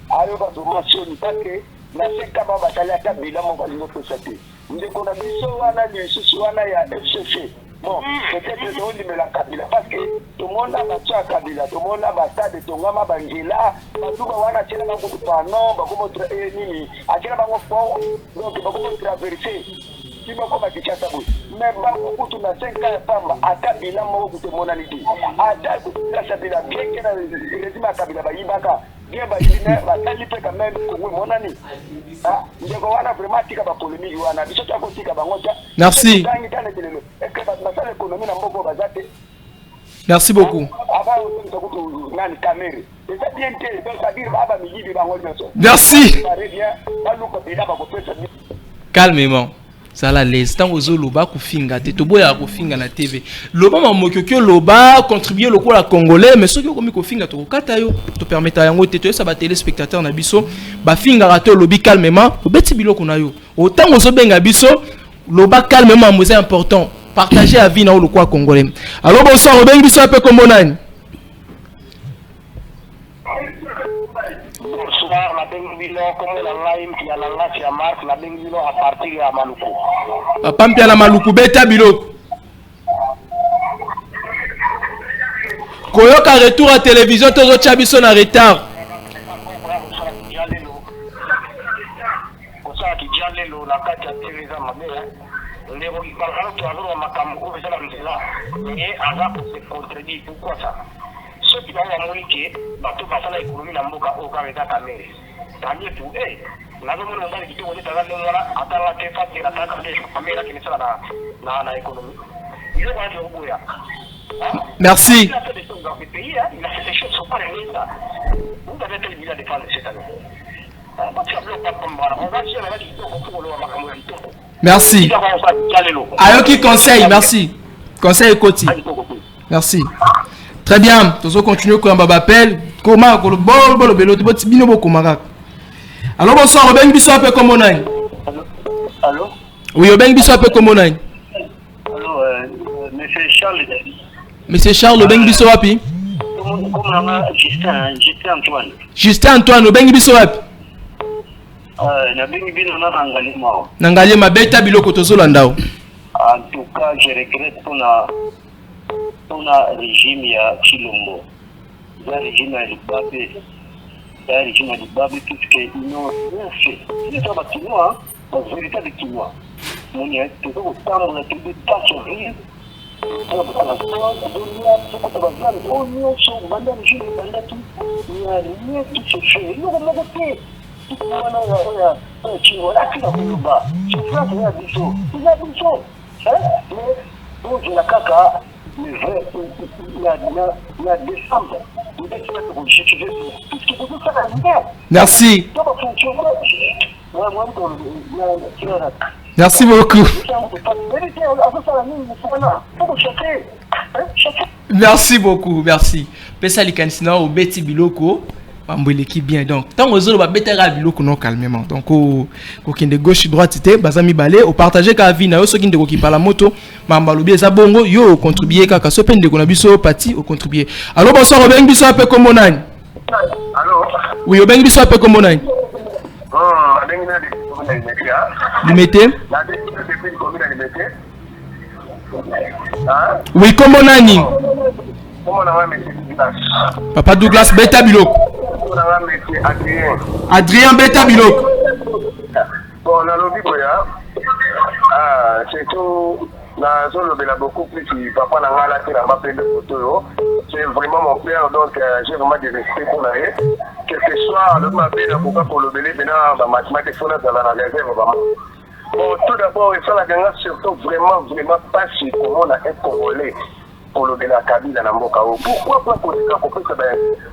ayo ka vraiment soni parce na seka baba tali ata bila mo balingo pesa te ndeko na biso wana ni susu wana ya FCC bon peut-être que on dit la Kabila parce que tout le monde a battu à Kabila tout le monde a battu de tongama bangela bazuka wana tena ba ko pano ba ko motra nini akela ba ko fo donc ba ko traverser si ba ko ba kichasa bu mais ba ko tu na 5 ans pamba ata bila mo ko te monani di ata ko kasa bila bien que na régime à Kabila ba yibaka bien ba yibine ba tali pe quand même ko monani ah ndeko wana vraiment tika ba polémique wana biso ta ko tika ba ngoja. Merci. Merci beaucoup. Merci. Calmement. Ça la laisse. Tant aux loba kufinga te to boya kufinga na TV. Loba mamokyo loba contribuer le ko la congolais mais ceux qui komi kufinga to kata yo to permettre yango te to ça ba téléspectateur na biso ba finga rato lobi calmement obeti biloko na yo. Autant ozo benga biso loba calmement c'est important. Partager la vie na le quoi congolais. Alors bonsoir, au bengi biso un peu comme bonani. Bonsoir, la bengi comme la live qui a la live qui a marque la bengi à partir de Maluku. Pampi la Maluku beta biloko. Koyoka retour à télévision tozo chabiso na retard. Kosa ki jalelo la kati ya télévision mabé. Ndeko kipalano tu azoro makambo ko bezala mzela et aza ko se contredire pourquoi ça ceux qui vont moniquer bato basala économie na mboka o ka meta kamere tanie tu nazo mona ndali kitoko ni tazana ngala atala ke fati na taka de kamera ki nisala na économie il est pas au boya. Merci. Il a fait des choses dans le pays, il a fait des choses sur pas les ça. Vous avez quel bilan de défendre cette année? Merci. Ayoki conseil, merci. Conseil Koti. Merci. Très bien. Nous continuons quand on appelle. Comment le bol belo de bino boko marak. Alors bonsoir, Robin Bisso un peu comme on a. Allô? Oui, Robin Bisso un peu comme on a. Allô, monsieur Charles. Monsieur Charles, Robin Bisso wapi? Justin Antoine. Justin Antoine, Robin Bisso wapi? Na bengi bino na Nangalima. Nangalima beta biloko tozolanda. En tout cas, je regrette pour la tuna régime ya Chilombo, za régime ya Libabe, za régime ya Libabe puisque ils n'ont rien fait. C'est ça bâtiment, en vérité de Kinois. On est toujours au temps, on a toujours pas survivre. Merci. Merci beaucoup. Merci beaucoup, merci. Pesa likanisina au beti biloko, mamboleki bien. Donc, tant aux autres, betera biloko non calmement. Donc, au kinde gauche droite te, bazami balé, au partager ka vie na yo soki ndeko ki pala moto, mambalobi eza bongo yo contribuer kaka so pe ndeko na biso parti au contribuer. Allô, bonsoir, obengi biso ape comme nani? Allô? Oui, obengi biso ape comme nani? Vous mettez? Oui, comment nani? Papa Douglas Beta Biloko. Adrien Beta Biloko. Bon, on a l'objet boya. C'est tout. La zone de beaucoup plus papa n'a pas la tête à ma peine de photo. C'est vraiment mon père, donc j'ai vraiment des respects pour la haie. Quel que soit le mabé, pourquoi pour le belé, maintenant, ma mathématique, on a dans la réserve. Bon, tout d'abord, il faut la gagner surtout vraiment pas si on a un Congolais pour le belé à Kabila dans Mboka. Pourquoi pas pour ça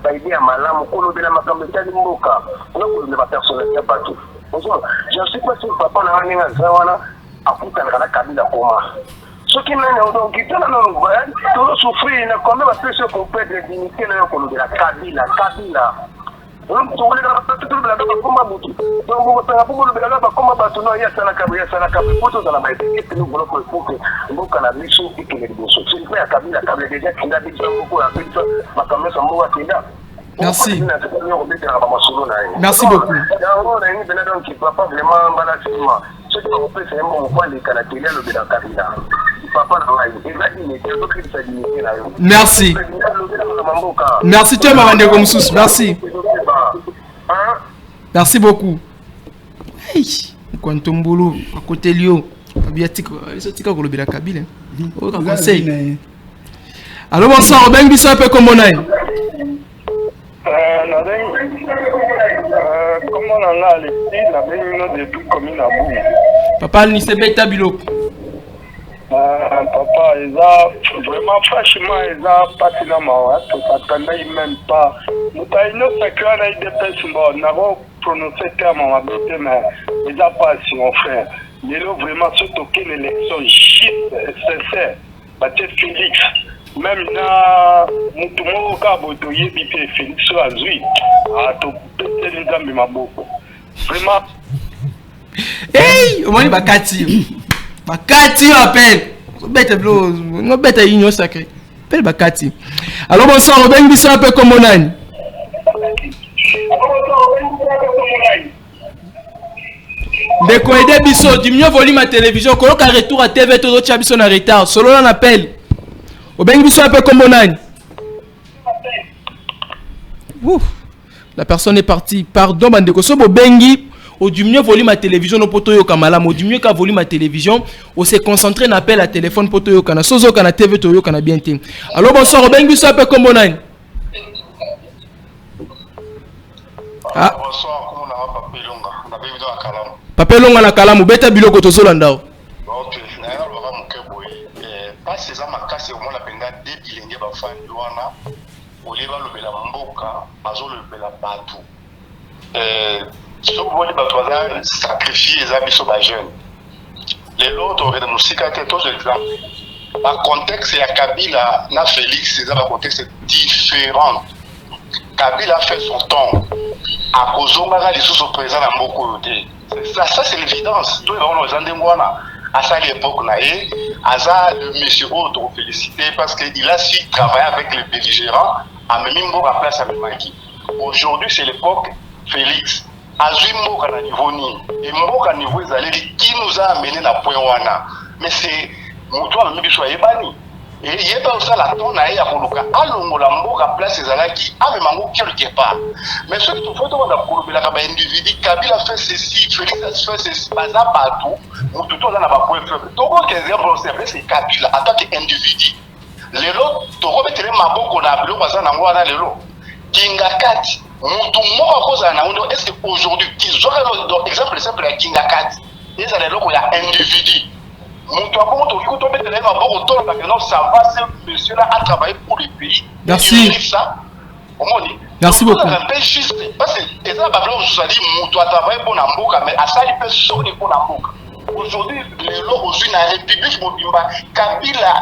va aider à Malam, pour le belé à Makambeta de Mboka, pour le belé à personnalité partout. Je ne sais pas si papa n'a rien à Zawana. Akutana na Kabila koma. Ce qui m'a donc qui t'a non voyage, tout souffrir na comme la pression complète de dignité na ko de la Kabila. Donc tout le monde tout la koma mutu. Donc vous ça pour le la koma batu no ya sana Kabila poto za la maître que nous voulons que mboka na biso ikele biso. C'est pas Kabila déjà kinda biso beaucoup à biso makambo sa mboka kinda. Merci. Merci beaucoup. Merci. Merci, tu m'as rendu comme sous. Merci. Merci beaucoup. Hey, Kwantombolo, à côté Lio, Abiatique, c'est tika ko lobela Kabila. O ka conseil. Alors bonsoir, Obengi biso peu comme on a. Comment on a les petits, la même depuis commune à bout. Papa, ni se beta biloko. Papa, ils ont vraiment franchement, ils ont pas de main, tout attendait même pas. Nous avons une séquence avec des personnes, nous avons prononcé le terme en habité, mais ils n'ont pas si on fait. Ils ont vraiment surtout qu'une élection sincère. Baptiste Félix. Même na mutumo kaboto yebi Félix Azui a to pété nzambi maboko vraiment hey omoni bakati appelle bête blo no bête union sacrée appelle bakati. Alors bonsoir obengi biso un peu comme nani ndeko ede biso du mieux volume à télévision koloka retour à TV todo chabiso na retard solo on appelle. Obengi biso un peu comme nani. Ouf. La personne est partie. Pardon bandeko so bobengi au du mieux volume à télévision no poto yo kamala mo du mieux ka volume à télévision on s'est concentré na appel à téléphone poto yo kana sozo kana TV to yo kana bien té. Alors bonsoir obengi biso un peu comme nani. Ah bonsoir comment on a Papa Longa na bebi do akalamu. Papa Longa na kalamu beta biloko to zolanda. OK na ya lo ba mukeboy pas ces amakasi au moins la penga débilenge ba fandi wana oliba lobela mboka bazo lobela batu so boni batu baza sacrifier za biso ba jeune les autres auraient de musika te to exemple par contexte ya Kabila na Félix c'est un contexte différent. Kabila a fait son temps à kozonga les sous présents na mboko yote ça c'est l'évidence tout on les andengwana à ça l'époque naïe Aza le monsieur autre félicité parce qu'il a su travailler avec les belligérants à même à place à Maki. Aujourd'hui c'est l'époque Félix Azui Mboka na niveau ni et Mboka niveau qui nous a amené na point wana mais c'est mutuwa même biso yebani et il y a aussi la tonne à Yakoluka, à l'Ongolambo, à place des Alaki, à Memango quelque part. Mais ce qu'il faut dans la Kouloubela, individu, Kabila fait ceci, Félix fait ceci, Baza partout, ou tout le monde n'a pas point faible. Donc, c'est Kabila en tant qu'individu. Les lots, tu remets Maboko, na Bilo, Baza Nangwana, les lots. Kingakati, Moutou Moko, Koza Nangwana, est-ce qu'aujourd'hui, exemple simple, Kingakati, et ça, les lots, il y a individu. Merci. Merci beaucoup. Aujourd'hui, les lots aujourd'hui dans la République Mobimba, Kabila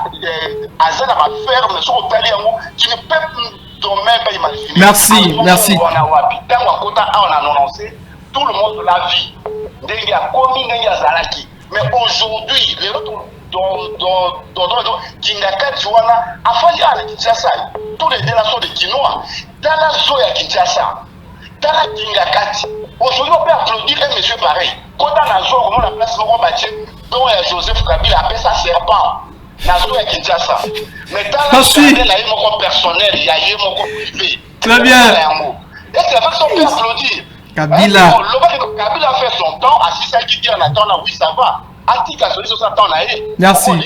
Azana va faire, mais sur qui ne peut pas imaginer. Merci, merci. On a annoncé tout le monde la vie. Il y a combien de Zalaki. Mais aujourd'hui, les autres, Kingaka Juana, avant il y a Kinshasa, tous les délations de Kinoa, dans la zone à Kinshasa, dans la Kingakati. Aujourd'hui, on peut applaudir un monsieur pareil. Quand on a la zone, on a la place, on va bâtir, dont il y a Joseph Kabila appelle ça serpent. La zone à Kinshasa. Mais dans la zone, il y a mon personnel, il y a mon privé. Très bien. Est-ce qu'avec ça, on peut applaudir? Kabila. Kabila a fait son temps, à 6 ans qui dit en attendant, oui, ça va. Antika, celui sur sa temps, merci. Donc,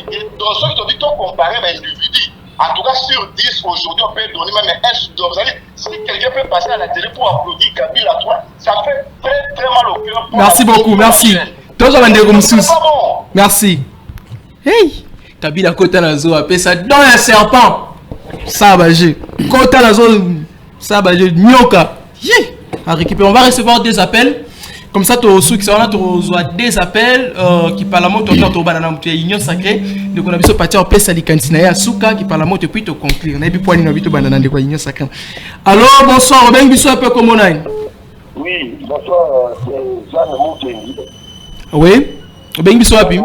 ceux qui ont dit qu'on compare un individu, en tout cas sur 10, aujourd'hui, on peut donner même un sous. Vous savez, si quelqu'un peut passer à la télé pour applaudir Kabila, toi, ça fait très, très mal au cœur. Merci beaucoup, merci. Merci. Hey! Kabila Kota Nazo appelle ça dans un serpent. Ça va, j'ai. Kota Nazo, ça va, j'ai. Nyoka. Yeah! À récupérer. On va recevoir des appels. Comme ça, tu as des appels qui parlent à moi, tu as union sacrée. Donc, on a besoin de partir en place à l'Ikantina à Souka qui parle à moi, tu peux te conclure. On a besoin de union sacrée. Alors, bonsoir, Robin Bissou, un peu comme on a. Oui, bonsoir, c'est Jeanne Moukendi. Oui, Robin Bissou, un peu.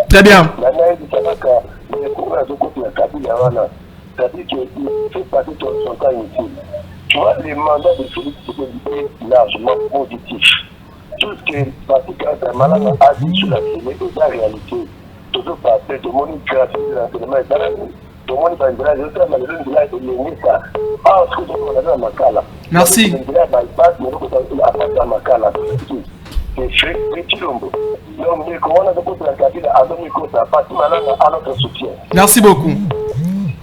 Très bien. C'est-à-dire qu'il fait passer son temps inutile. Tu vois, les mandats de Félix étaient largement positifs. Tout ce que Patrick Malala a dit sur la télé est la réalité. Tout le passé, tout le monde est gratuit, l'enseignement est gratuit. Tout le monde est gratuit, tout le monde est gratuit. Ah, ce que je veux dire, Makala. Merci. C'est fait, petit lombo. Donc, comment on a fait la Kabila à Domikosa, Patrick Malala à notre soutien. Merci beaucoup.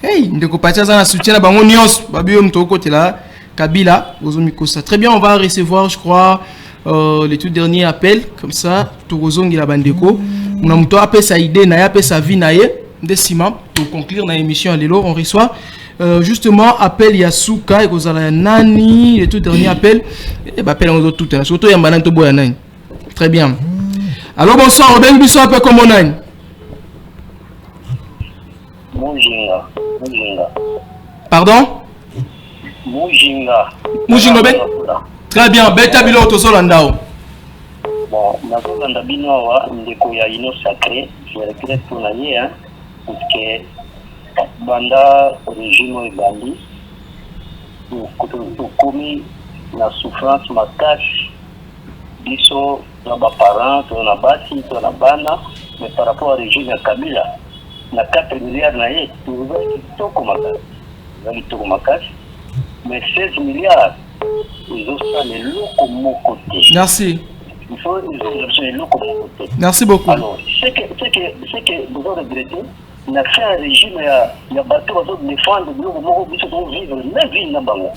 Hey, ndeko Pachaza na soutien na bango nyos babio mto côté là Kabila Ozomikosa. Très bien, on va recevoir je crois les tout derniers appels comme ça Torozongi la bandeko. On a mto appel sa idée na ya appel sa vie na ye ndesima pour conclure na émission à l'élo on reçoit justement appel Yasuka et Kozala nani les tout derniers appels et bah appel on tout surtout ya mbana to boya nani. Très bien. Alors bonsoir Robin Bissou appel comme on a. Mujinga. Pardon? Mujinga. Mujinga ben? Très bien, beta bilo tozolandao. Bon, nazolanda bino awa ndeko ya ino sacré, je regrette pour l'année hein, parce que banda régime ebandi komi na souffrance makasi biso na baparents to na basi to na bana mais par rapport au régime ya Kabila na 4 milliards na ye kitoko makasi mais 16 milliards ils ont ça les locaux mon côté. Merci. Il faut les locaux mon côté. Merci beaucoup. Alors c'est que vous avez regretté on a fait un régime il y a bateau de défendre nous vivre même vie na bango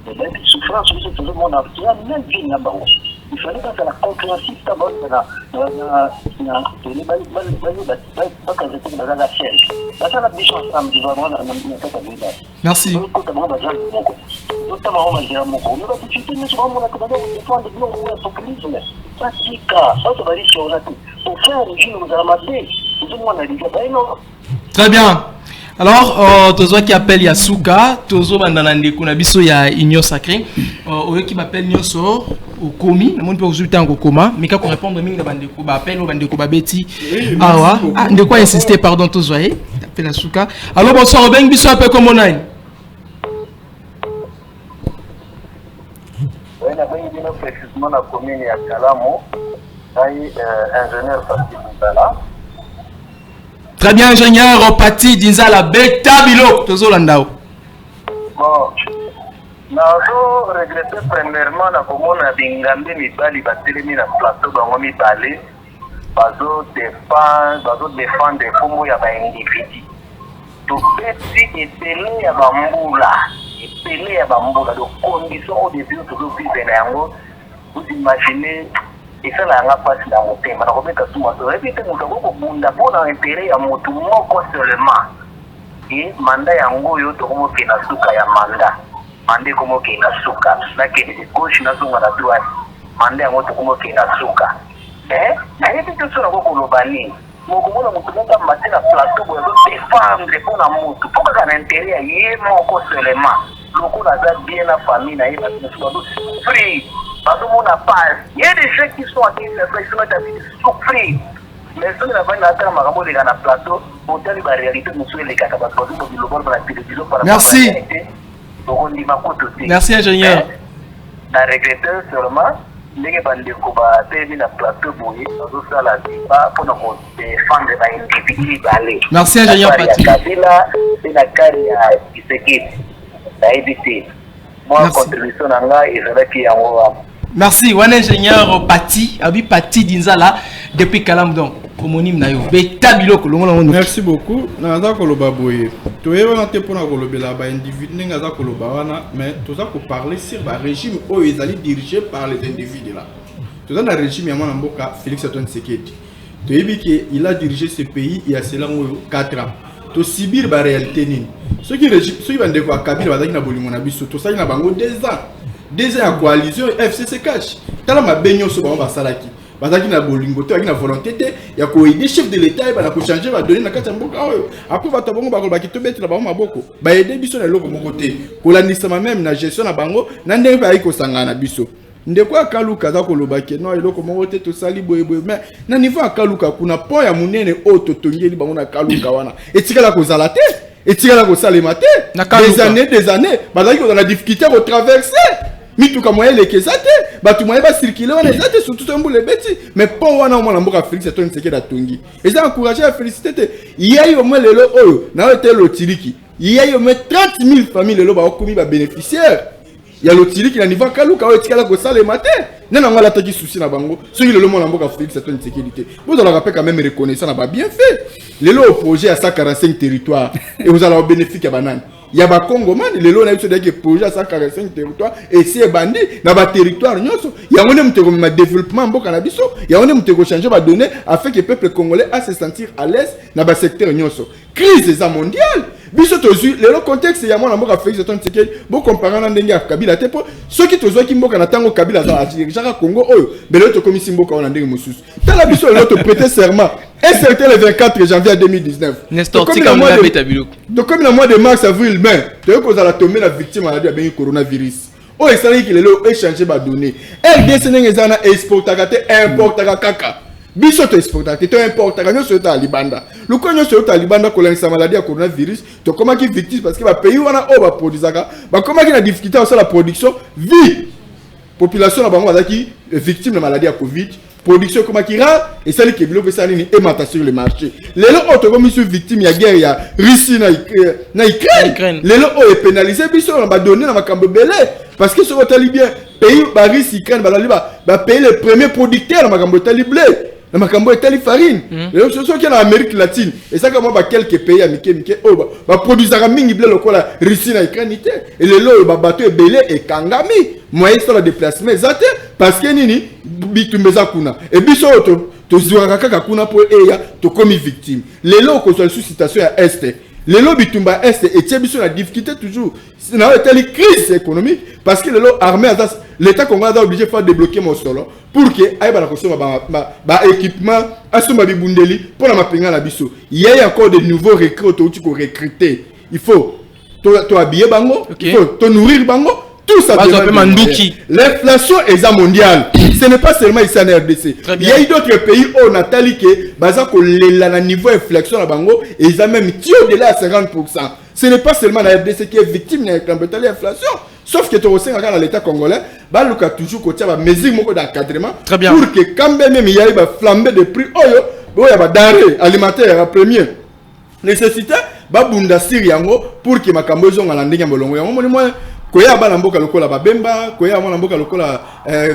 mais souffrance tout le monde a même vie na bango. Il fallait pas faire la compréhensive d'abord merci. Très bien. Alors, Tozo qui appelle Yasuka, Tozo Bandanande Kunabiso ya Union Sacrée, qui m'appelle Nyoso, au Komi, le monde peut résulter en Koma, mais quand on répond à Ming de Bandeko, appelle au Bandeko Babeti. Ah, ouais, de quoi insister, pardon, Tozo, appelle Yasuka. Alors, bonsoir, Robin Bisso, appelle comme on a. Oui, précisément la commune à Kalamo, ingénieur Pati Dinzala. Très bien, ingénieur Pati Dinzala, Beta Bilo, Tozolandao. Bon, nazo regretter premièrement na komona bingambi mibali batelemi na plateau bango mibale bazo défendre kombo ya baindividu. Topesi epele ya bambula de conditions au début tozovivre na yango. Vous imaginez esala yanga mpasi na motema na kobeka suma toyebi te moto akokobunda mpona intere ya motu moko seulement. Et manda yango oyo tokomokenda suka ya manda ekomokenda suka nakende de gauche nazonga na droite manda yango tokomokenda suka nayebi te so nakokoloba nini mokomona motu moko amate na plateau boye azodefendre mpona motu mpo kaka na intere ya ye moko seulement lokola aza bien na famille na ye bamosu bazosouffrir bazomona page ye des gens qui sont en souffrir. Mais si on a fait la plateau, on a la réalité de merci. Merci, ingénieur. La regretteur seulement, les bandeko na plateau boye, la débat pour nous défendre l'individu balé. Merci, ingénieur Pati. C'est la carrière qui se quitte. La évité. Moi, contribution à là, et je vais qui en merci, one ingénieur Pati, Abi Pati Dinzala, depuis Kalamdon. Merci beaucoup. Naza koloba boye. Toyeba na te pona kolobela ba individu ngaza koloba wana, mais toza ko parler sur ba régime o ezali dirigé par les individus là. Toza na régime ya mwana mboka Félix Antoine Tshisekedi. Toyebi que il a dirigé ce pays il y a cela 4 ans. To subir ba réalité nini. Ceux qui bande ko Kabila bazaki na bolingo na biso, to sali na bango 2 ans. 2 ans ya coalition FCC cash. Tala mabenyo so ba salaki. Bazaki na bolingo te na volonté te ya ko aider chef de l'état ba na ko changer ba donner na kati mboka oyo après ba tabongo ba ko ba kito betre ba maboko ba aider biso na loko moko te ko landisa même na gestion na bango na ndenge ba iko sangana biso ndeko akaluka za ko lobaki no eloko moko te to sali boye mais na niveau akaluka kuna po ya munene o to tongeli bango na kaluka wana etikala ko zala te etikala ko salema te des années bazaki ko na difficulté ko traverser mituka moyen lekezate batu moyen ba circuler wana ezate surtout mbule beti mais pon wana mwana mboka Félix Antoine Tshisekedi atongi eza encourager à féliciter yeyi au moins lelo oyo na hotel lotiliki yeyi au moins 30 000 familles lelo ba okomi ba bénéficiaires ya lotiliki na niveau kaluka oyo tikala ko salema te nena ngala taki souci na bango soki lelo mwana mboka Félix Antoine Tshisekedi te vous allez rappeler quand même reconnaissant na ba bien fait lelo au projet à 145 territoires et vous allez bénéficier ya banane. Il y a des Congomans, les lois qui projet à 145 territoires et c'est bandit dans les territoires. Il y a un développement il y a un changer va donner afin que le peuple congolais a se sentir à l'aise dans le secteur. Crise mondiale. Biso tozu le contexte ya mwana mboka Félix Antoine Tshisekedi bo comparer na ndenge ya Kabila te po soki tozo ki mboka na tango Kabila za ajira Congo oyo belo to komisi mboka ona ndenge mususu tala biso le to prêter serment et c'était le 24 janvier 2019 Nestor Tika mona beta biloko donc comme le mois de mars avril mai to ko za la tomber la victime maladie ya coronavirus o esali ki lelo échanger ba données RDC ndenge za na exportaka te importaka kaka biso to exportaka te importa kanyo so ta libanda le konyo so ta libanda ko lancer maladie ya coronavirus to koma ki victime parce que ba pays wana o ba produisaka ba koma ki na difficulté sur la production vie population na bango bazaki victime de maladie ya covid production comme qui rare et celle qui est bloquée ça ni émater sur le marché les lots auto comme sur victime ya guerre ya Russie na Ukraine les lots est pénalisé biso on va donner na makambo belé parce que sur le bien pays ba Russie Ukraine ba payer les premiers producteurs na makambo blé na makambo etali farine les autres choses qui en Amérique latine et ça comme ba quelques pays américains oh ba produisaka mingi blé lokola Russie na Ukraine et les lots ba bateau belé et kangami moyen sur le déplacement exact parce que nini bitumbeza kuna et biso to zuraka kaka kuna po eya to komi victime lelo ko sur situation ya est lelo bitumba est et tie biso la difficulté toujours na etali crise économique parce que lelo armée azas l'état congolais a obligé de faire débloquer mon solo pour que ay bana ko soma ba équipement asoma bibundeli pour la mapenga na biso il y a encore de nouveaux recrues to ko recruter il faut to habiller bango il faut to nourrir bango. Tout ça, l'inflation est mondiale. Ce n'est pas seulement ici en RDC. Il y a eu d'autres pays où on a tali que bazako le niveau inflation à bango et ils ont même tiré au-delà à 50%. Ce n'est pas seulement la RDC qui est victime de l'inflation. Sauf que tu as dans l'État congolais, il y a toujours des mesures d'encadrement pour que quand même il y ait des flambées de prix, il y a des denrées alimentaires premier. Nécessité, pour que ma camboison à l'anding bolongo. Koya bana mboka lokola babemba, koya mwana mboka lokola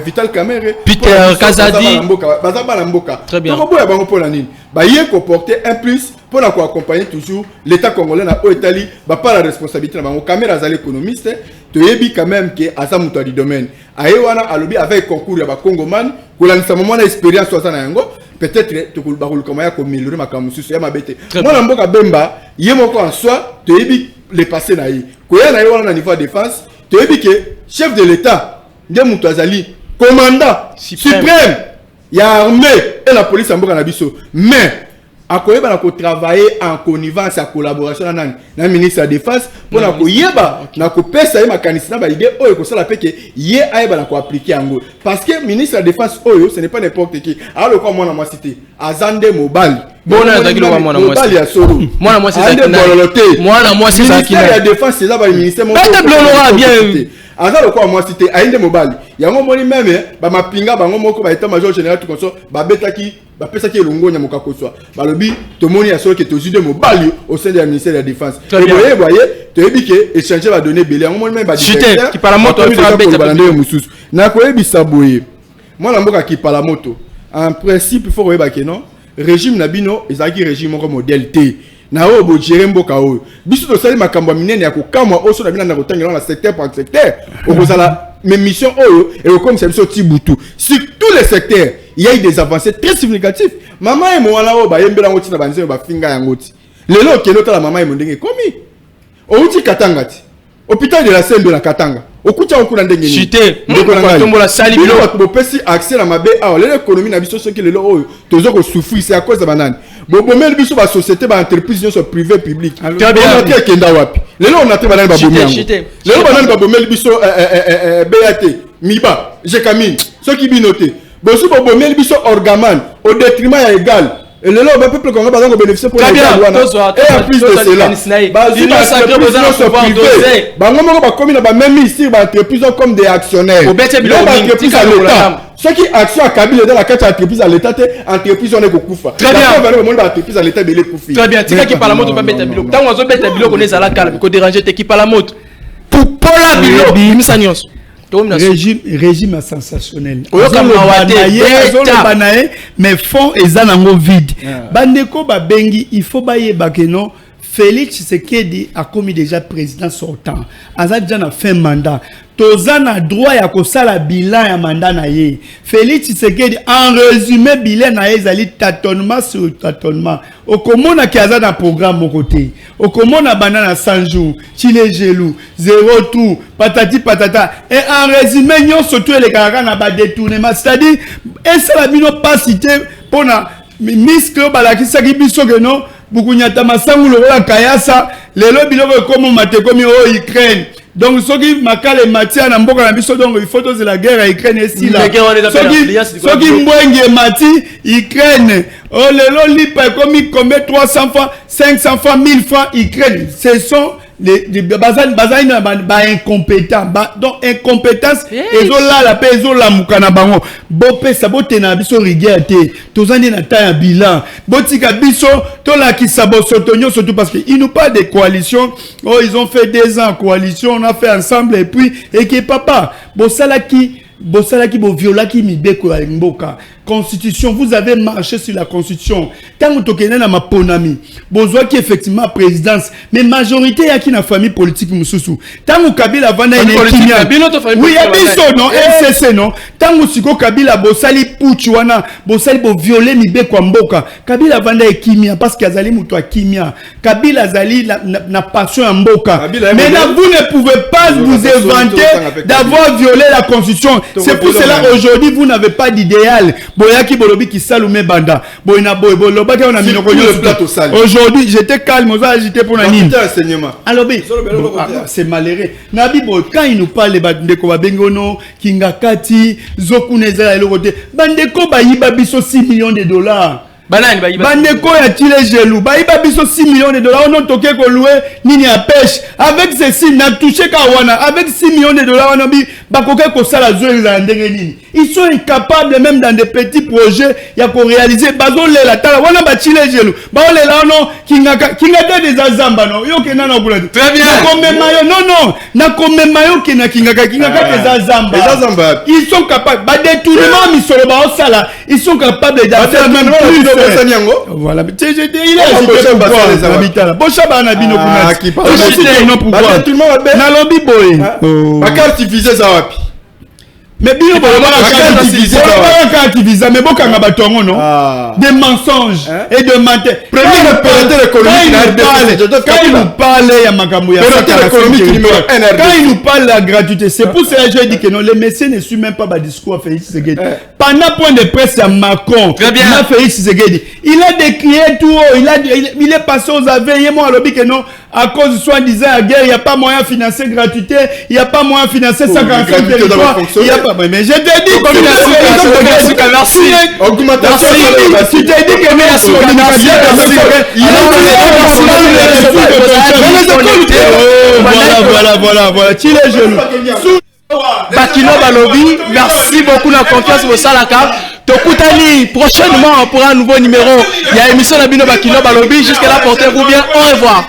Vital Kamerhe, Peter Kazadi, baza bana mboka. Très bien. Donc boya bango pour la nini. Ba yé ko porter un plus pour accompagner toujours l'État congolais na Italie, ba pas la responsabilité na bango caméra za l'économiste, to yebi quand même que asa muto du domaine. Aye wana alobi avec concours ya ba Congoman, ko la nsa moment na expérience ça na yango, peut-être to ko ba ko komaya ko améliorer makambo susu ya mabete. Mwana mboka bemba, yé moko en soi, to yebi les passés na yi. Koya na wana na niveau de défense, tu as dit que chef de l'État, Ndiamoutouazali, commandant suprême, il y a l'armée et la police en Bourg-en-Abisso. Mais, à quoi il va travailler en connivence, en collaboration avec le ministre de la Défense, pour que ça ma candidature, bah idée, que ça la fait que yé aïba la appliquer en gros. Parce que ministre de la Défense, ce n'est pas n'importe qui. Alors quoi moi moi cité, Azande Mobile. Bon, moi c'est ça qui la Défense, c'est là le ministère. bien. Azalo quoi moi cité Aïnde Mobile. Il y a un moment même bah ma pinga bah ngomoko bah état major général tout comme ça bah betaki bah pesa qui longo nyamoka ko soit bah lobi to moni aso que to jude Mobile au sein du ministère de la Défense. Et vous voyez to yebi que échanger va donner belé un moment même bah qui par la moto na ko yebi saboye. Moi la mboka qui par la moto. En principe il faut voir que non régime nabino ezaki régime comme modèle T. Na o bo gérer mboka o biso to sali makambo minene ya kokamwa oso na bina na kotangela na secteur par secteur okozala mes missions oyo et comme ça biso tibutu sur tous les secteurs il y a eu des avancées très significatives maman et moi là o ba yembela ngoti na banze ba finga ya ngoti lelo kelota la maman e mondenge komi outi katanga ti hôpital de la Sembe na Katanga okucha okuna ndenge ni chité ndeko tombola sali bilo bo pesi accès na mabe a l'économie na biso soki lelo oyo tozo ko souffrir c'est à cause de banane bo bomel biso ba société ba entreprise nyonso privé public très bien on a kenda wapi lelo on a te banane ba bomel lelo banane ba bomel biso BAT miba jekamine soki binoté bo so bo bomel biso orgaman au détriment ya égal. Et le peuple congolais va bénéficier pour les gens. Et en plus de cela, même ici, comme des actionnaires. Ceux qui actions à Kabila dans la carte entreprise à l'État, entreprise on est beaucoup. Très bien. Entreprise à l'État, très bien. Tu sais qui parle la moto, pas bête bilo. Tant on a bête bilo, on est à la calme, qu'on dérange, t'es qui parle la moto. Pour la bilo, bimsanios. Régime sensationnel. Mais fond et zanango vide. Bandeko babengi, il faut bailler bakeno. Félix Tshisekedi a commis déjà président sortant. Azad a fait mandat. Tozana droit ya kosala bilan ya mandat na ye. Félix Tshisekedi en résumé bilan na ye zali tâtonnement sur tâtonnement. Okomona ki azad un programme au côté. Okomona banana 100 jours, chile gelou, 0 tout, patati patata. Et en résumé nyon surtout les caracas na ba détournement, c'est-à-dire et ça la bino pas cité pour na miske balakisa ki biso que non bukunyata masangu lokola kayasa lelo biloko comme matekomi o Ukraine. Donc soki makale matia na mboka na biso donc il faut doser la guerre à Ukraine et si là soki mbwenge mati Ukraine oh lelo lipa comme combien 300 francs 500 francs 1000 francs Ukraine ce sont les bazan incompétents donc incompétence ezo la la pe ezo la mukana bango bopé sabote na biso rigueur te tozandi na ta bilan botika biso to la ki sabosotonyo surtout parce que ils nous parlent de coalition oh ils ont fait 2 ans coalition on a fait ensemble et puis et que papa bosalaki bo violaki mibeko ya mboka constitution vous avez marché sur la constitution tant que tokena na maponami bozwa ki effectivement présidence mais majorité ya ki na famille politique mususu tant que Kabila vana ene kimia oui ya biso non FCC non tant que siko Kabila bosali puchu wana bosali bo violer mibeko ya mboka Kabila vana ekimia parce que azali muto akimia Kabila azali na passion ya mboka mais là vous ne pouvez pas vous inventer d'avoir violé la constitution. C'est pour cela aujourd'hui vous n'avez pas d'idéal. Boyaki bolobi qui salume banda. Boyna boy bolobaki on a mis le plateau sale. Aujourd'hui j'étais calme, on a agité pour la nini. Alors c'est malheureux. Nabi boy quand il nous parle de bandeko babengono kingakati zokuneza eloko te. Bandeko bayiba biso 6 millions de dollars. Banani bayiba. Bandeko ya Tile Gelou. Bayiba biso 6 millions de dollars. On a toqué ko louer nini à pêche. Avec ceci, n'a touché Kawana. Avec 6 millions de dollars, on a dit bakoke ko sala zoe la ndengenini. Ils sont incapables même dans des petits projets ya ko réaliser bazo le la tala wana ba Tile Gelou. Ba ole la no kinga des azamba no. Yo ke nana bula. Très bien. Na komema yo non. Na komema yo ke na kinga des azamba. Les azamba. Ils sont capables ba détournement misolo ba osala. Ils sont capables de faire même plus. Voilà, il est agité pourquoi la Bochaba na bino kuna qui parle non pourquoi tout le monde na lobby boy bakar diviser ça wapi mais bino ba activiser mais bokanga batongo non des mensonges et de mentir premier opérateur économique quand il nous parle ya makambo ya quand il nous parle de la gratuité c'est pour ça que je dis que non les messieurs ne suivent même pas ba discours à Félix Tshisekedi pendant point de presse à Macron na Félix Tshisekedi il a décrié tout il est passé aux aveillés moi lobby que non à cause soi-disant la guerre il y a pas moyen de financer gratuité il y a pas moyen de financer 55 territoires il y a pas mais je te dis merci augmentation tu t'es dit que merci voilà tu les genoux Bakino Balobi, merci beaucoup la confiance au Salaka. Tokutani prochainement pour un nouveau numéro. Il y a émission Nabino Bakino Balobi. Jusqu'à là, portez-vous bien. Au revoir.